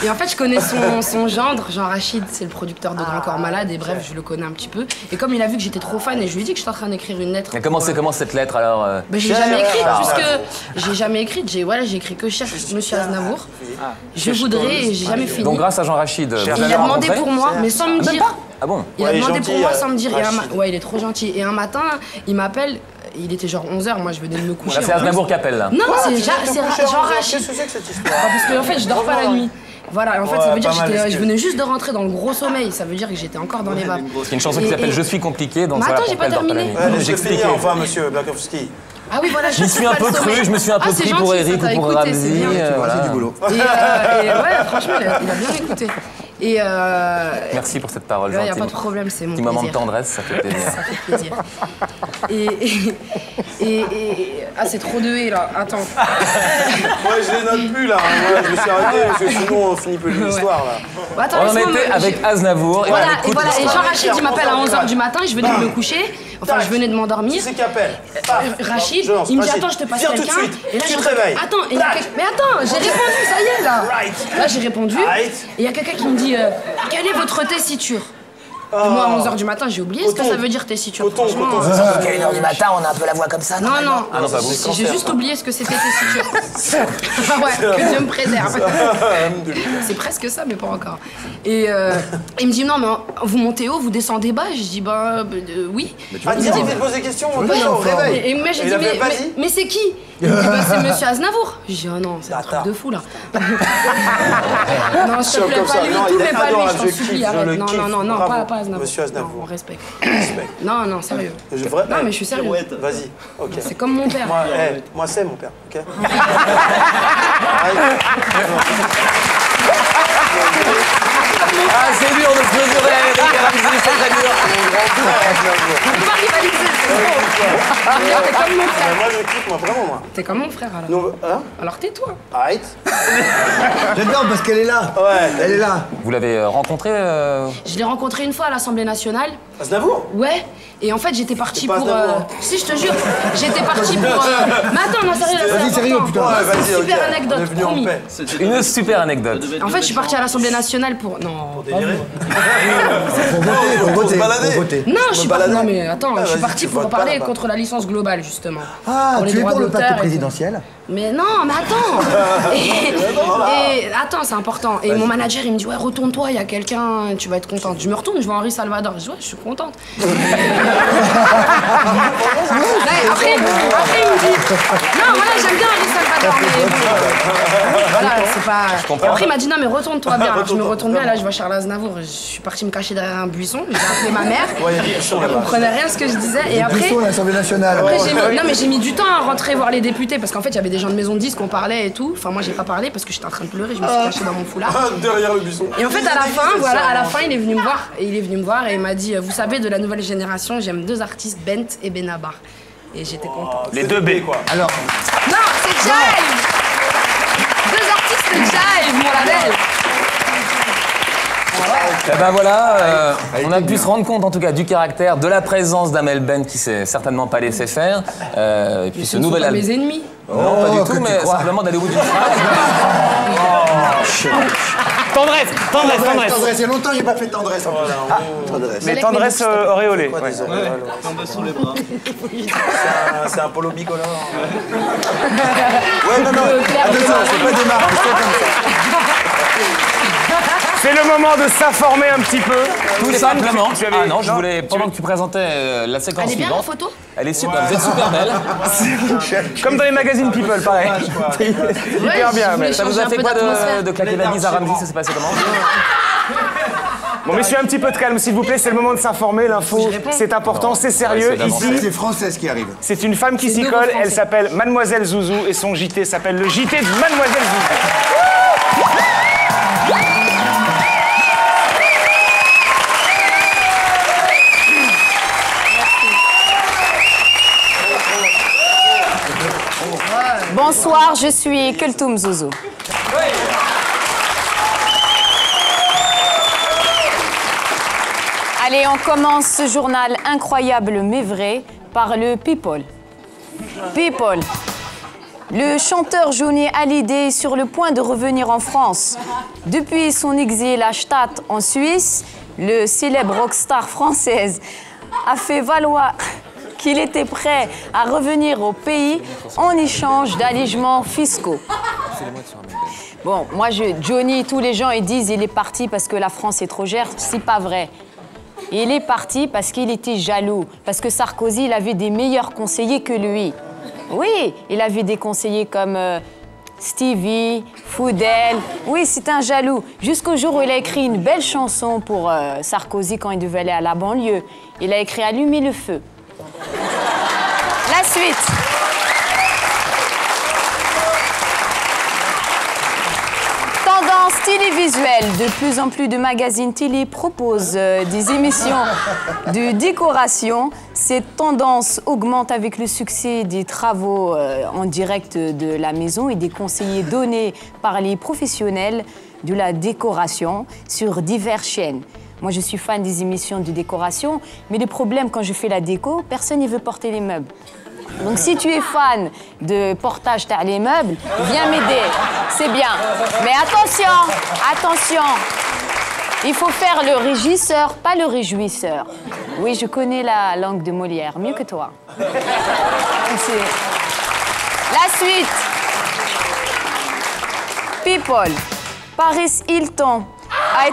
Et en fait, je connais son gendre, Jean Rachid, c'est le producteur de Grand Corps Malade, et bref, je le connais un petit peu. Et comme il a vu que j'étais trop fan, et je lui ai dit que j'étais en train d'écrire une lettre. Mais comment cette lettre alors? J'ai jamais écrite, puisque j'ai jamais écrite, j'ai écrit que cherche Monsieur Aznavour. Je voudrais, et j'ai jamais fini. Donc grâce à Jean Rachid, il a demandé pour moi, mais sans me dire. Ah bon? Il a demandé pour moi sans me dire. Ouais, il est trop gentil. Et un matin, il m'appelle. Il était genre 11h, moi je venais de me coucher. Là, c'est Aznavour qui appelle là. Non, c'est Jean Rachid. Qu'est-ce que c'est que cette histoire? Parce que en fait, je dors pas la nuit. Voilà, en fait, ça veut dire que je venais juste de rentrer dans le gros sommeil. Ça veut dire que j'étais encore dans les vapes. C'est une chanson qui s'appelle Je suis compliqué. Mais attends, j'ai pas terminé. J'expliquais. Enfin, monsieur Blakowski. Ah oui, voilà, je me suis un peu cru, pour Eric ou pour Ramzi. Voilà, du boulot. Et ouais, franchement, il a bien écouté. Et merci pour cette parole il n'y gentille. a pas de problème, c'est mon petit plaisir. Moment de tendresse, ça fait plaisir. Ça fait plaisir. Ah, c'est trop de haies, là. Attends. Ouais, je les note plus, là. Ouais, je me suis arrêté, parce que sinon, on finit plus l'histoire, là. Bah, attends, on en était avec Aznavour. Voilà, et Jean Rachid, il m'appelle à 11h du matin, je venais de me coucher. Enfin, je venais de m'endormir. Qui c'est qui appelle? Rachid, il me dit attends, je te passe quelqu'un. Viens tout de suite, et là, tu te réveilles. Attends, mais attends, j'ai répondu, ça y est, là. Là, j'ai répondu. Et il y a quelqu'un qui me dit quelle est votre tessiture? Et moi, à 11h du matin, j'ai oublié ce que ça veut dire tessiture. À 1h du matin, on a un peu la voix comme ça. Non, j'ai juste oublié ce que c'était tessiture. Ah ouais, que Dieu me préserve. C'est presque ça, mais pas encore. Et il me dit non, mais vous montez haut, vous descendez bas. Je dis oui. Ah, dis, il te pose des questions, on peut au réveil. Et moi, j'ai dit mais c'est qui? Il me dit c'est monsieur Aznavour. Je dis oh non, c'est un truc de fou là. Non, s'il te plaît, pas lui, tout, mais pas lui, je t'en supplie, arrête. Non, pas Aznavour. Monsieur Aznavour. On respecte. Non, sérieux. Non, mais je suis sérieux. Vas-y, ok. C'est comme mon père. Moi, c'est mon père, ok. Ah, c'est dur de se mesurer avec Eric Ramsey, c'est très dur. On peut pas rivaliser, c'est trop. T'es comme mon frère. Moi, je kiffe, moi, vraiment, moi. T'es comme mon frère, alors. Non, hein? Alors tais-toi. Arrête. J'adore parce qu'elle est là. Ouais. Elle est là. Vous l'avez rencontré Je l'ai rencontré une fois à l'Assemblée nationale. Aznavour? Ouais. Et en fait, j'étais partie pour... Si, je te jure, j'étais partie pour... Mais attends, non, sérieux, là, Vas-y, sérieux, putain. C'est une super anecdote, promis. Une super anecdote. En fait, je suis partie à l'Assemblée nationale pour... Non, pas vous. Pour voter. Non, je suis pas... Non, mais attends, je suis partie pour parler contre la licence globale, justement. Ah, tu es pour le pacte présidentiel? Mais non, mais attends. Et attends, c'est important. Et mon manager, il me dit ouais, retourne-toi, il y a quelqu'un, tu vas être contente. Je me retourne, je vois Henri Salvador. Je dis ouais, je suis contente. Après, il me dit non, voilà, j'aime bien Henri Salvador, mais voilà, c'est pas. Après, il m'a dit non, mais retourne-toi bien. Alors, je me retourne bien, là, je vois Charles Aznavour. Je suis partie me cacher derrière un buisson. J'ai appelé ma mère. Elle comprenait rien à ce que je disais. Et après. l'Assemblée nationale. Après, j'ai mis du temps à rentrer voir les députés parce qu'en fait, il y avait des gens de maison de disques, on parlait et tout. Enfin, moi, j'ai pas parlé parce que j'étais en train de pleurer, je me suis cachée dans mon foulard. Derrière le buisson. Et en fait, à la fin, il est venu me voir. Et il est venu me voir et il m'a dit vous savez, de la nouvelle génération, j'aime deux artistes, Bent et Benabar. Et j'étais contente. Les deux B, quoi. Alors. Non, c'est Jive. Deux artistes Jive, mon label. Eh ben voilà, on a pu se rendre compte en tout cas du caractère, de la présence d'Amel Bent qui s'est certainement pas laissé faire. Et puis ce nouvel album. Mes ennemis. Non, pas du tout, mais simplement d'aller au bout d'une phrase. Tendresse. Il y a longtemps que j'ai pas fait tendresse. Tendresse. Mais tendresse auréolée. Tombe sur les bras. C'est un polo bicolore. Ouais, non, attention, c'est pas des marques, c'est comme ça. C'est le moment de s'informer un petit peu. Tout simplement. Ah non, je voulais, pendant que tu présentais la séquence Elle est bien la suivante. photo? Elle est super, vous êtes super belle. Comme dans les magazines People, pareil. Hyper bien. Mais Ça vous a fait quoi de claquer la bise à Ramsey? Ça s'est passé comment? Bon, messieurs, un petit peu de calme, s'il vous plaît. C'est le moment de s'informer. L'info, c'est important, c'est sérieux. Ici, C'est Française qui arrive. c'est une femme qui s'y colle. Elle s'appelle Mademoiselle Zouzou et son JT s'appelle le JT de Mademoiselle Zouzou. Bonsoir, je suis Kulthum Zouzou. Allez, on commence ce journal incroyable mais vrai par le People. People. Le chanteur Johnny Hallyday est sur le point de revenir en France. Depuis son exil à Stade en Suisse, le célèbre rockstar française a fait valoir qu'il était prêt à revenir au pays en échange d'allégements fiscaux. Bon, moi, Johnny, tous les gens, ils disent qu'il est parti parce que la France est trop chère. C'est pas vrai. Il est parti parce qu'il était jaloux, parce que Sarkozy, il avait des meilleurs conseillers que lui. Oui, il avait des conseillers comme Stevie, Foudel. Oui, c'est un jaloux. Jusqu'au jour où il a écrit une belle chanson pour Sarkozy quand il devait aller à la banlieue. Il a écrit « Allumer le feu ». La suite. télévisuel, de plus en plus de magazines télé proposent des émissions de décoration. Cette tendance augmente avec le succès des travaux en direct de la maison et des conseillers donnés par les professionnels de la décoration sur diverses chaînes. Moi, je suis fan des émissions de décoration, mais le problème, quand je fais la déco, personne ne veut porter les meubles. Donc, si tu es fan de portage t'as les meubles, viens m'aider, c'est bien. Mais attention, attention, il faut faire le régisseur, pas le réjouisseur. Oui, je connais la langue de Molière, mieux que toi. La suite. People. Paris Hilton a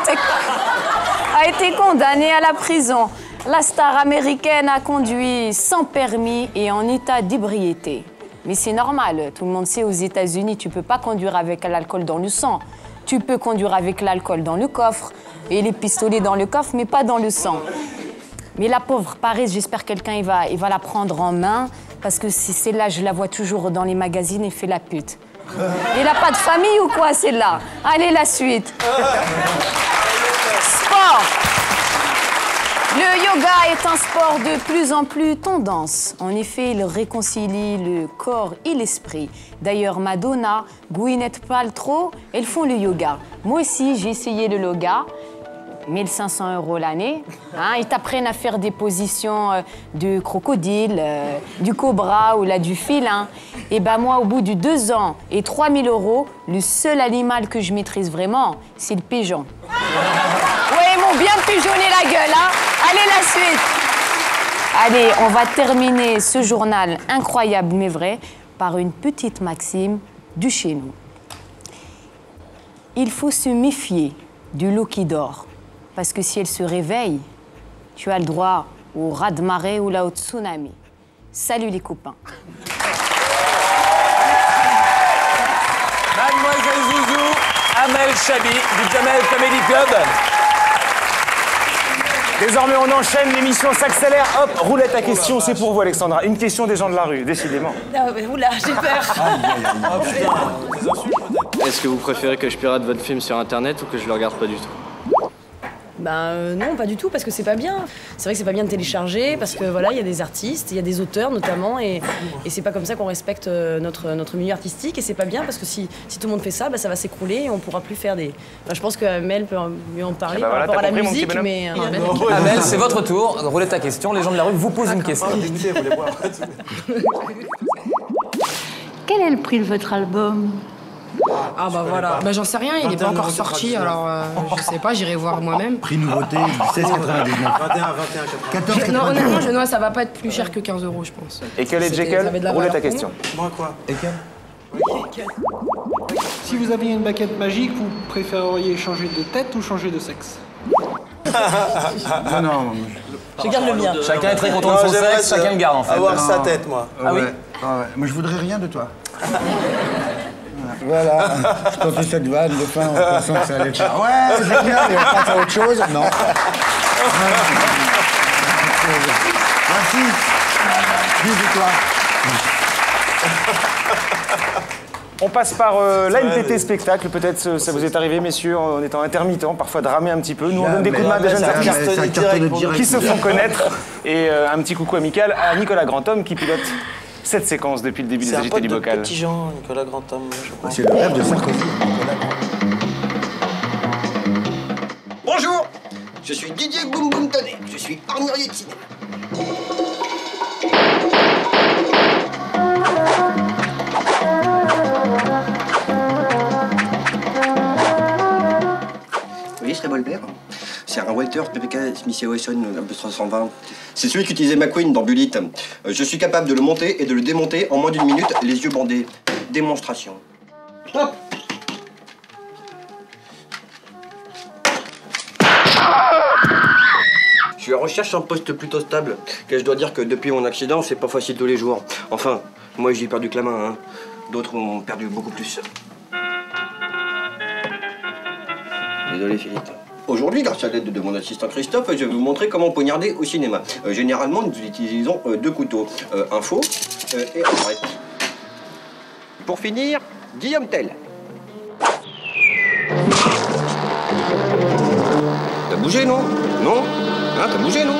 été condamné à la prison. La star américaine a conduit sans permis et en état d'ébriété. Mais c'est normal, tout le monde sait aux États-Unis, tu ne peux pas conduire avec l'alcool dans le sang. Tu peux conduire avec l'alcool dans le coffre et les pistolets dans le coffre, mais pas dans le sang. Mais la pauvre Paris, j'espère que quelqu'un il va la prendre en main, parce que celle-là, je la vois toujours dans les magazines et fait la pute. Il n'a pas de famille ou quoi, celle-là? Allez, la suite. Sport. Le yoga est un sport de plus en plus tendance. En effet, il réconcilie le corps et l'esprit. D'ailleurs, Madonna, Gwyneth Paltrow, elles font le yoga. Moi aussi, j'ai essayé le yoga. 1 500 € l'année. Hein, ils t'apprennent à faire des positions de crocodile, du cobra ou là du félin. Et ben moi, au bout de 2 ans et 3 000 €, le seul animal que je maîtrise vraiment, c'est le pigeon. Ouais, ils m'ont bien pigeonné la gueule, hein. Allez, la suite. Allez, on va terminer ce journal incroyable mais vrai par une petite maxime du chez nous. Il faut se méfier du lot qui dort. Parce que si elle se réveille, tu as le droit au raz-de-marée ou là au tsunami. Salut les copains. Mademoiselle Zouzou, Amel Chabi du Jamel Comedy Club. Désormais, on enchaîne, l'émission s'accélère. Hop, roulette à questions, c'est pour vous, Alexandra. Une question des gens de la rue, décidément. Oula, j'ai peur. Est-ce que vous préférez que je pirate votre film sur Internet ou que je le regarde pas du tout? Non, pas du tout, parce que c'est pas bien. C'est vrai que c'est pas bien de télécharger, parce que voilà, il y a des artistes, il y a des auteurs notamment, et c'est pas comme ça qu'on respecte notre milieu artistique, et c'est pas bien, parce que si tout le monde fait ça, ça va s'écrouler, et on pourra plus faire des... Enfin, je pense que Mel peut mieux en parler par rapport à la musique, mais... Amel, c'est votre tour. Roulez ta question. Les gens de la rue vous posent une question. Quel est le prix de votre album? Ah bah voilà, j'en sais rien, il n'est pas encore sorti, alors je sais pas, j'irai voir moi-même. Prix nouveauté, 16,99. 14,99. Non, honnêtement, ça va pas être plus cher que 15 €, je pense. Et quel est Jekyll? Roulez ta question. Moi quoi? Si vous aviez une baguette magique, vous préféreriez changer de tête ou changer de sexe? Non. Je garde le mien. Chacun est très content de son sexe, chacun le garde en fait. Avoir sa tête, moi. Ah oui? Moi, je voudrais rien de toi. Voilà, je tentais cette vanne de fin en pensant que ça allait faire. Ouais, c'est bien, mais on passe à autre chose. Non. Merci. Vive toi. On passe par l'ANPT spectacle. Peut-être ça vous est arrivé, messieurs, en étant intermittent, parfois de ramer un petit peu. Nous, on donne des coups de main à des jeunes artistes qui se font connaître. Et un petit coucou amical à Nicolas Grandhomme qui pilote cette séquence depuis le début des agités du bocal. C'est un petit Jean, Nicolas Grandhomme, je crois. C'est le rêve de Sarkozy. Bonjour, je suis Didier Boum Boum Tonnet, je suis armurier de cinéma. Oui, ce revolver, c'est un Walter PPK Smith & Wesson MP320. C'est celui qu'utilisait McQueen dans Bullitt. Je suis capable de le monter et de le démonter en moins d'1 minute, les yeux bandés. Démonstration. Hop. Je suis à recherche d'un poste plutôt stable, car je dois dire que depuis mon accident, c'est pas facile tous les jours. Enfin, moi j'ai perdu que la main, hein. D'autres ont perdu beaucoup plus. Désolé Philippe. Aujourd'hui, grâce à l'aide de mon assistant Christophe, je vais vous montrer comment poignarder au cinéma. Généralement, nous utilisons 2 couteaux, un faux et un vrai. Pour finir, Guillaume Tell. T'as bougé, non? Non? Hein, t'as bougé, non?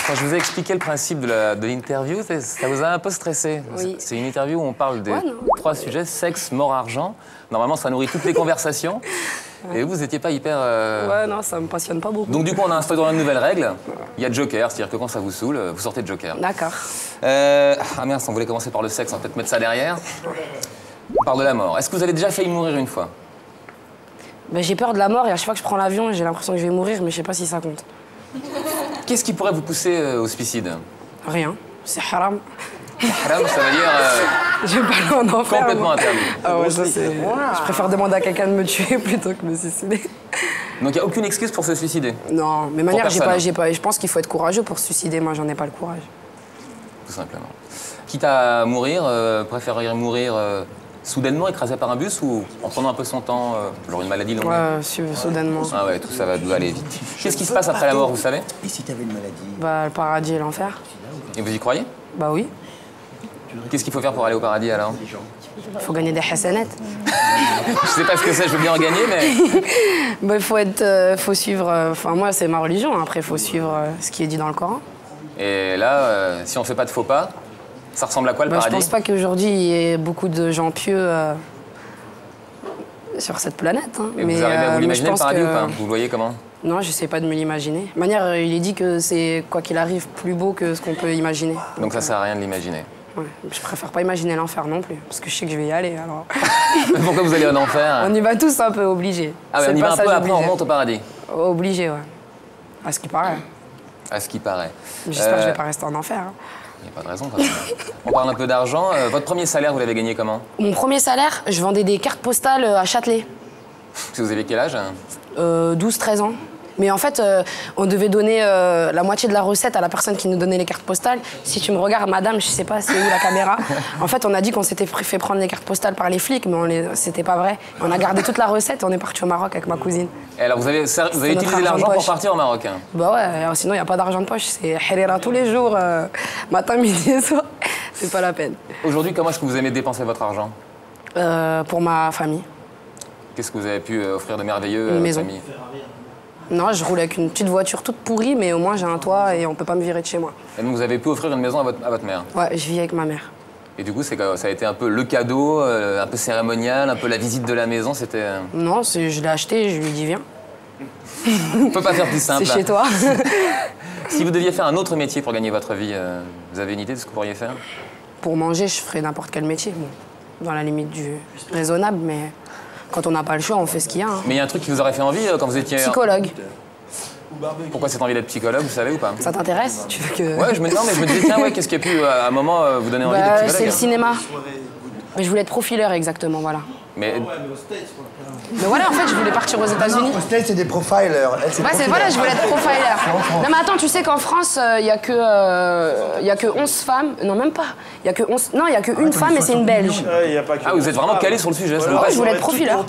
Quand je vous ai expliqué le principe de l'interview, ça vous a un peu stressé. Oui. C'est une interview où on parle des 3 sujets, sexe, mort, argent. Normalement, ça nourrit toutes les conversations. Et vous n'étiez pas hyper... Ouais, non, ça me passionne pas beaucoup. Donc du coup, on a instauré une nouvelle règle. Il y a Joker, c'est-à-dire que quand ça vous saoule, vous sortez de Joker. D'accord. Ah mince, on voulait commencer par le sexe, on va peut-être mettre ça derrière. On parle de la mort. Est-ce que vous avez déjà failli mourir une fois? Ben, j'ai peur de la mort et à chaque fois que je prends l'avion, j'ai l'impression que je vais mourir, mais je sais pas si ça compte. Qu'est-ce qui pourrait vous pousser au suicide? Rien. C'est haram. Haram, ça veut dire... Je vais pas aller en enfer. Complètement interdit. Ah ouais, ça c'est... Je préfère demander à quelqu'un de me tuer plutôt que me suicider. Donc il n'y a aucune excuse pour se suicider? Non, mais manière, je pense qu'il faut être courageux pour se suicider. Moi, j'en ai pas le courage. Tout simplement. Quitte à mourir, préféreriez mourir soudainement, écrasé par un bus ou en prenant un peu son temps, genre une maladie longue? Ouais, soudainement. Ah ouais, tout ça doit aller vite. Qu'est-ce qui se passe après la mort, vous savez? Et si t'avais une maladie? Bah, le paradis et l'enfer. Et vous y croyez? Bah oui. Qu'est-ce qu'il faut faire pour aller au paradis alors? Il faut gagner des hasanettes. Je sais pas ce que c'est, je veux bien en gagner, mais... Bah, faut suivre... Enfin, moi, c'est ma religion. Après, il faut suivre ce qui est dit dans le Coran. Et là, si on fait pas de faux pas, ça ressemble à quoi le paradis? Je pense pas qu'aujourd'hui, il y ait beaucoup de gens pieux sur cette planète. Hein. Et vous arrivez à vous l'imaginer le paradis ou pas? Vous le voyez comment? Non, j'essaie pas de me l'imaginer. De manière, il est dit que c'est, quoi qu'il arrive, plus beau que ce qu'on peut imaginer. Donc ça sert à rien de l'imaginer? Ouais. Je préfère pas imaginer l'enfer non plus, parce que je sais que je vais y aller, alors... Pourquoi vous allez en enfer? On y va tous un peu obligés. Ah ouais, on y va un peu, après on remonte au paradis? Obligé, ouais. À ce qui paraît. À ce qui paraît. J'espère que je vais pas rester en enfer. Hein. Il n'y a pas de raison quand même. On parle un peu d'argent. Votre premier salaire, vous l'avez gagné comment? Mon premier salaire, je vendais des cartes postales à Châtelet. Vous avez quel âge? 12-13 ans. Mais en fait, on devait donner la moitié de la recette à la personne qui nous donnait les cartes postales. Si tu me regardes, madame, je sais pas c'est où la caméra. En fait, on a dit qu'on s'était fait prendre les cartes postales par les flics, mais c'était pas vrai. On a gardé toute la recette et on est parti au Maroc avec ma cousine. Et alors, vous avez utilisé l'argent pour partir au Maroc? Bah ouais, alors sinon, il n'y a pas d'argent de poche. C'est harira tous les jours, matin, midi et soir. C'est pas la peine. Aujourd'hui, comment est-ce que vous aimez dépenser votre argent? Pour ma famille. Qu'est-ce que vous avez pu offrir de merveilleux à votre famille? Non, je roule avec une petite voiture toute pourrie, mais au moins j'ai un toit et on peut pas me virer de chez moi. Et donc vous avez pu offrir une maison à votre mère? Ouais, je vis avec ma mère. Et du coup, ça a été un peu le cadeau, un peu cérémonial, un peu la visite de la maison, c'était... Non, je l'ai acheté et je lui ai dit viens. On peut pas faire plus simple. C'est chez toi. Si vous deviez faire un autre métier pour gagner votre vie, vous avez une idée de ce que vous pourriez faire? Pour manger, je ferais n'importe quel métier, bon, dans la limite du raisonnable, mais... Quand on n'a pas le choix, on fait ce qu'il y a. Hein. Mais il y a un truc qui vous aurait fait envie quand vous étiez... Psychologue. Pourquoi cette envie d'être psychologue, vous savez ou pas? Ça t'intéresse? Tu veux que... Ouais, non, mais je me disais, tiens, ouais, qu'est-ce qui a pu, à un moment, vous donner envie d'être psychologue? C'est le cinéma. Mais je voulais être profileur, exactement, voilà. Mais voilà, en fait, je voulais partir aux États-Unis. Aux States, c'est des profilers. Voilà, je voulais être profiler. Non, mais attends, tu sais qu'en France, il y a que 11 femmes. Non, même pas. Il y a que 11... Non, il y a qu'une femme et c'est une Belge. Ah, vous êtes vraiment calé sur le sujet. Ouais, je voulais être profileur.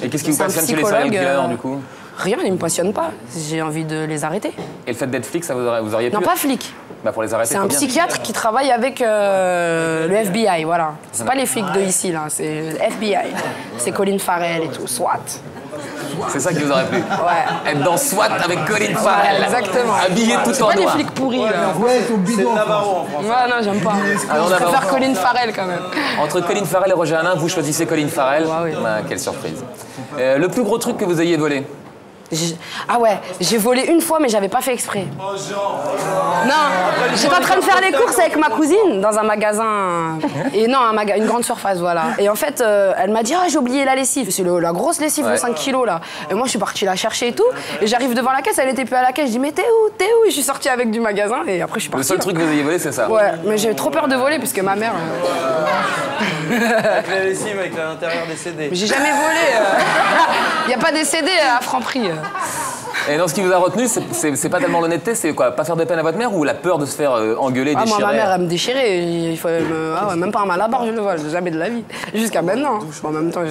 Et qu'est-ce qui vous passionne chez les serial killers, du coup? Rien, ils me passionnent pas. J'ai envie de les arrêter. Et le fait d'être flic, ça vous auriez pu? Non, pas flic. Bah pour les arrêter, c'est un psychiatre qui travaille avec le FBI, voilà. C'est pas les flics de ici, là, c'est le FBI. C'est Colin Farrell et tout, SWAT. C'est ça qui vous aurait plu? Ouais. Être dans SWAT avec Colin Farrell. Ouais, exactement. Habillé tout en noir. C'est pas des flics pourris, là. Ouais, c'est au bidon. Ouais, non, j'aime pas. Je préfère Colin Farrell, quand même. Entre Colin Farrell et Roger Hanin, vous choisissez Colin Farrell. Ouais, oui. Bah, quelle surprise. Le plus gros truc que vous ayez volé? Ah ouais, j'ai volé une fois mais j'avais pas fait exprès. Non, j'étais en train de faire les courses avec ma cousine dans un magasin. Et non, une grande surface, voilà. Et en fait, elle m'a dit, ah, j'ai oublié la lessive. C'est la grosse lessive de 5 kilos là. Et moi je suis partie la chercher et tout. Et j'arrive devant la caisse, elle était plus à la caisse. Je dis, mais t'es où? T'es où? Et je suis sortie avec du magasin et après je suis partie. Le seul truc que vous ayez volé, c'est ça? Ouais, mais j'ai trop peur de voler parce que ma mère. Avec la lessive, avec l'intérieur des CD. J'ai jamais volé. Y a pas des CD à Franprix. Et dans ce qui vous a retenu, c'est pas tellement l'honnêteté, c'est quoi? Pas faire de peine à votre mère ou la peur de se faire engueuler, déchirer? Moi, ma mère, elle me déchirait. Il faut même pas un malabar, je le vole, jamais de la vie. Jusqu'à maintenant. Bon, en même temps,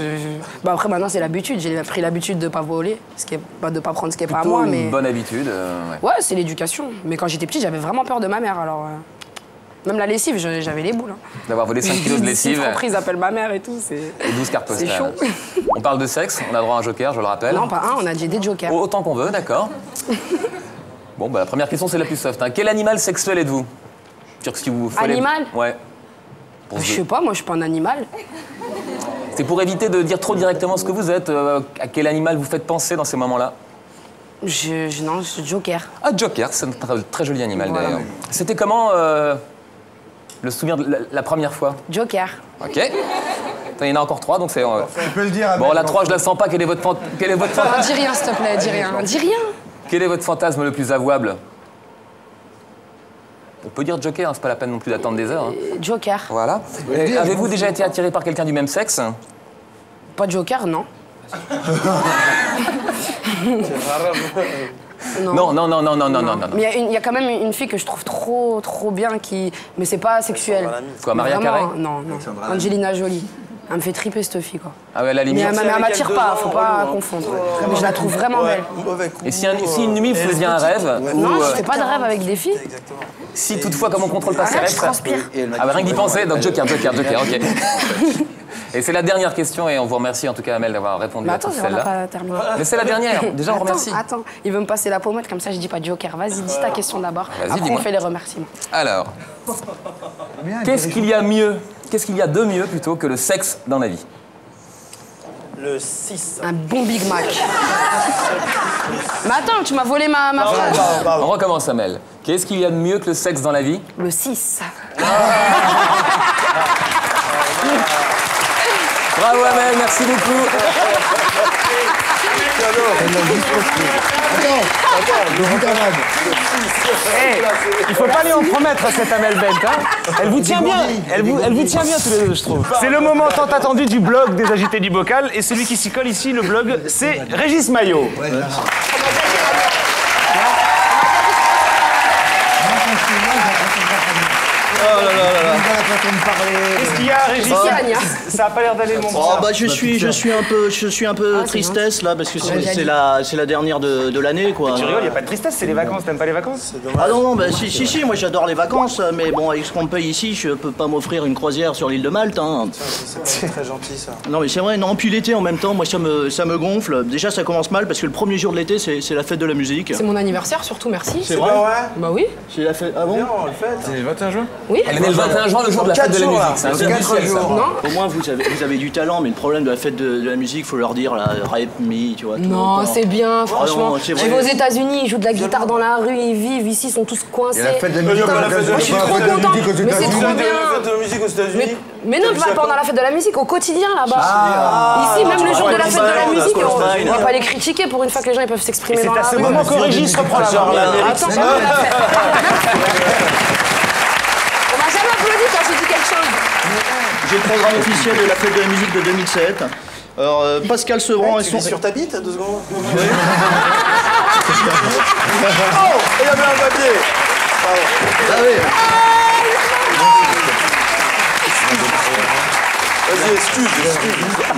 bah, après, maintenant, c'est l'habitude. J'ai pris l'habitude de pas voler, de pas prendre ce qui est pas à moi. Une bonne habitude. Ouais, c'est l'éducation. Mais quand j'étais petite, j'avais vraiment peur de ma mère, alors... Même la lessive, j'avais les boules. Hein. D'avoir volé 5 kilos de lessive. Si Franprix appelle ma mère et tout, c'est... Et 12 cartes postales. C'est chaud. On parle de sexe, on a droit à un joker, je le rappelle. Non, pas un, on a dit des jokers. Autant qu'on veut, d'accord. Bon, bah, la première question, c'est la plus soft. Hein. Quel animal sexuel êtes-vous? Animal? Ouais. Je sais pas, moi je suis pas un animal. C'est pour éviter de dire trop directement ce que vous êtes. À quel animal vous faites penser dans ces moments-là? Non, je suis joker. Ah, joker, c'est un très joli animal d'ailleurs. C'était comment le souvenir de la première fois? Joker. Ok. Il y en a encore 3, donc c'est... Tu peux le dire. Bon, la 3, je la sens pas. Quel est votre fantasme? Dis rien, s'il te plaît, dis rien. Dis rien. Quel est votre fantasme le plus avouable? On peut dire joker, hein, c'est pas la peine non plus d'attendre des heures. Hein. Joker. Voilà. Avez-vous déjà été attiré par quelqu'un du même sexe? Pas de joker, non. Non. Mais il y a quand même une fille que je trouve trop bien qui... Mais c'est pas sexuel. Quoi, Maria Carré? Non. Angelina Jolie. Elle me fait triper cette fille, quoi. Ah ouais, la limite. Mais elle m'attire pas, faut pas confondre. Mais je la trouve vraiment belle. Et si une nuit vous faisiez un rêve... Non, je fais pas de rêve avec des filles. Si toutefois, comme on contrôle pas ses rêves... Je transpire. Ah bah rien que d'y penser, donc joker, ok. Et c'est la dernière question, et on vous remercie en tout cas, Amel, d'avoir répondu à toute celle-là. Pas terminé. Mais c'est la dernière, déjà on remercie. Attends, il veut me passer la pommette, comme ça je dis pas joker. Vas-y, dis ta question d'abord. Vas-y, après on fait les remerciements. Alors, qu'est-ce qu'il y a de mieux plutôt que le sexe dans la vie? Le 6. Un bon Big Mac. Mais attends, tu m'as volé ma phrase. On recommence, Amel. Qu'est-ce qu'il y a de mieux que le sexe dans la vie? Le 6. Bravo Amel, merci beaucoup. Il faut pas lui en promettre à cette Amel Bent. Hein. Elle vous tient bien. Elle vous tient bien tous les deux, je trouve. C'est le moment tant attendu du blog des agités du bocal. Et celui qui s'y colle ici, le blog, c'est Régis Maillot. Qu'est-ce qu'il y a, Régis? Ça a pas l'air d'aller, mon je suis un peu tristesse là parce que c'est la dernière de l'année quoi. Tu rigoles, y a pas de tristesse, c'est les vacances. T'aimes pas les vacances? Ah non, si, moi j'adore les vacances, mais bon, avec ce qu'on me paye ici, je peux pas m'offrir une croisière sur l'île de Malte. Hein. C'est très gentil ça. Non mais c'est vrai, non, puis l'été en même temps, moi ça me gonfle. Déjà ça commence mal parce que le premier jour de l'été c'est la fête de la musique. C'est mon anniversaire surtout, merci. C'est vrai? Bah oui. C'est la fête. Ah bon? On le fête. C'est le 21 juin? Oui. Elle est née le 21 juin, le jour de la fête de la musique. C'est un 4 jours. Non. Au moins vous avez du talent, mais le problème de la fête de la musique, faut leur dire, là, rap me, tu vois. Non, c'est bien, franchement. Je vais aux États-Unis, ils jouent de la guitare dans la rue, ils vivent, ici, ils sont tous coincés. Il y a la fête de la musique. Moi, je suis trop contente. Mais c'est trop bien. La fête de la musique aux États-Unis. Mais non, pas pendant la fête de la musique, au quotidien là-bas. Ici, même le jour de la fête de la musique, on va pas les critiquer pour une fois que les gens ils peuvent s'exprimer dans la rue. C'est à ce moment que Régis reprend la parole. Attends, on m'a jamais applaudi quand j'ai dit quelque chose. J'ai le programme officiel de la fête de la musique de 2007. Alors, Pascal Sevran et son... sur ta bite, 2 secondes? Oui. Oh, il y avait un papier. Ah oui. Vas-y, excuse.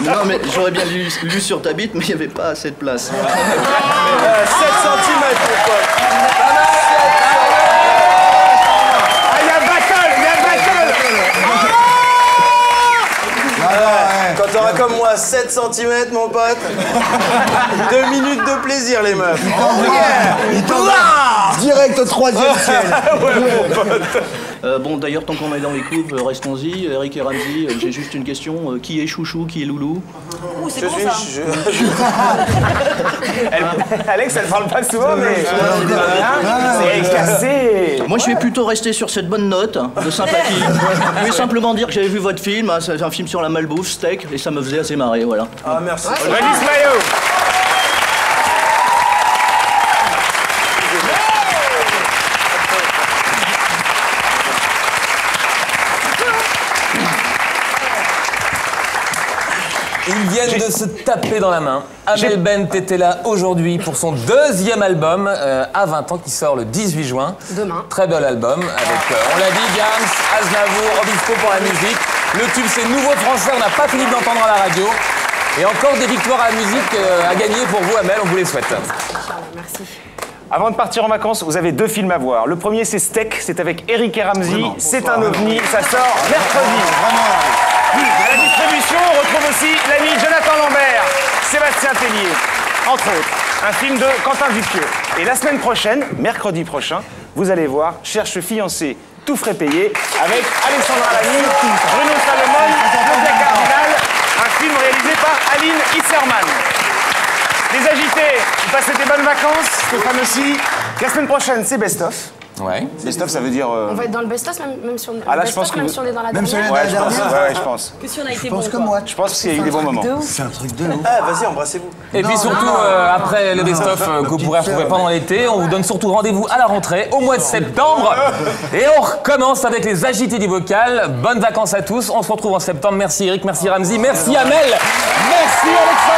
Non, mais j'aurais bien lu sur ta bite, mais il n'y avait pas assez de place. 7 cm, mon pote. Il y a battle. Quand t'auras comme moi 7 cm, mon pote, 2 minutes de plaisir, les meufs. Il t'envoie direct au 3e ciel. Bon, d'ailleurs, tant qu'on est dans les couples, restons-y. Eric et Ramsey, j'ai juste une question. Qui est chouchou, qui est loulou? C'est bon ça. Alex, elle parle pas souvent, mais c'est cassé. Moi, je vais plutôt rester sur cette bonne note de sympathie. Je vais simplement dire que j'avais vu votre film. Hein, c'est un film sur la malbouffe, steak, et ça me faisait assez marrer, voilà. Ah, merci. Régis Maillot. Ils viennent de se taper dans la main. Amel Bent était là aujourd'hui pour son 2e album, à 20 ans, qui sort le 18 juin. Demain. Très bel album, avec, on l'a dit, Gams, Aznavour, Obispo pour la musique. Le tube, c'est Nouveau Français, on n'a pas fini de l'entendre à la radio. Et encore des victoires à la musique à gagner pour vous, Amel, on vous les souhaite. Merci. Avant de partir en vacances, vous avez 2 films à voir. Le premier, c'est Steak, c'est avec Eric et Ramsey. C'est un ovni, ça sort mercredi. À la distribution, on retrouve aussi l'ami Jonathan Lambert, Sébastien Tellier, entre autres. Un film de Quentin Dupieux. Et la semaine prochaine, mercredi prochain, vous allez voir Cherche fiancé, tout frais payé, avec Alexandra Lamy, Bruno Salomon, Claudia Cardinal, un film réalisé par Aline Isserman. Les agités, vous passez des bonnes vacances, Stéphane aussi. La semaine prochaine, c'est Best of. Ouais. Best of, ça veut dire. On va être dans le best-of même si on Ah là, je pense que même si on est dans la Même si on est dernière. dans la dernière. Ouais, je pense. Que si on a été Je pense bon, comme moi. Je pense qu'il y a eu des bons moments. C'est un truc de ouf. Ah, vas-y, embrassez-vous. Et puis surtout, après le best-of que vous pourrez retrouver pendant l'été, on vous donne surtout rendez-vous à la rentrée, au mois de septembre. Et on recommence avec les agités du vocal. Bonnes vacances à tous. On se retrouve en septembre. Merci Eric, merci Ramsey, merci Amel, merci Alexandre.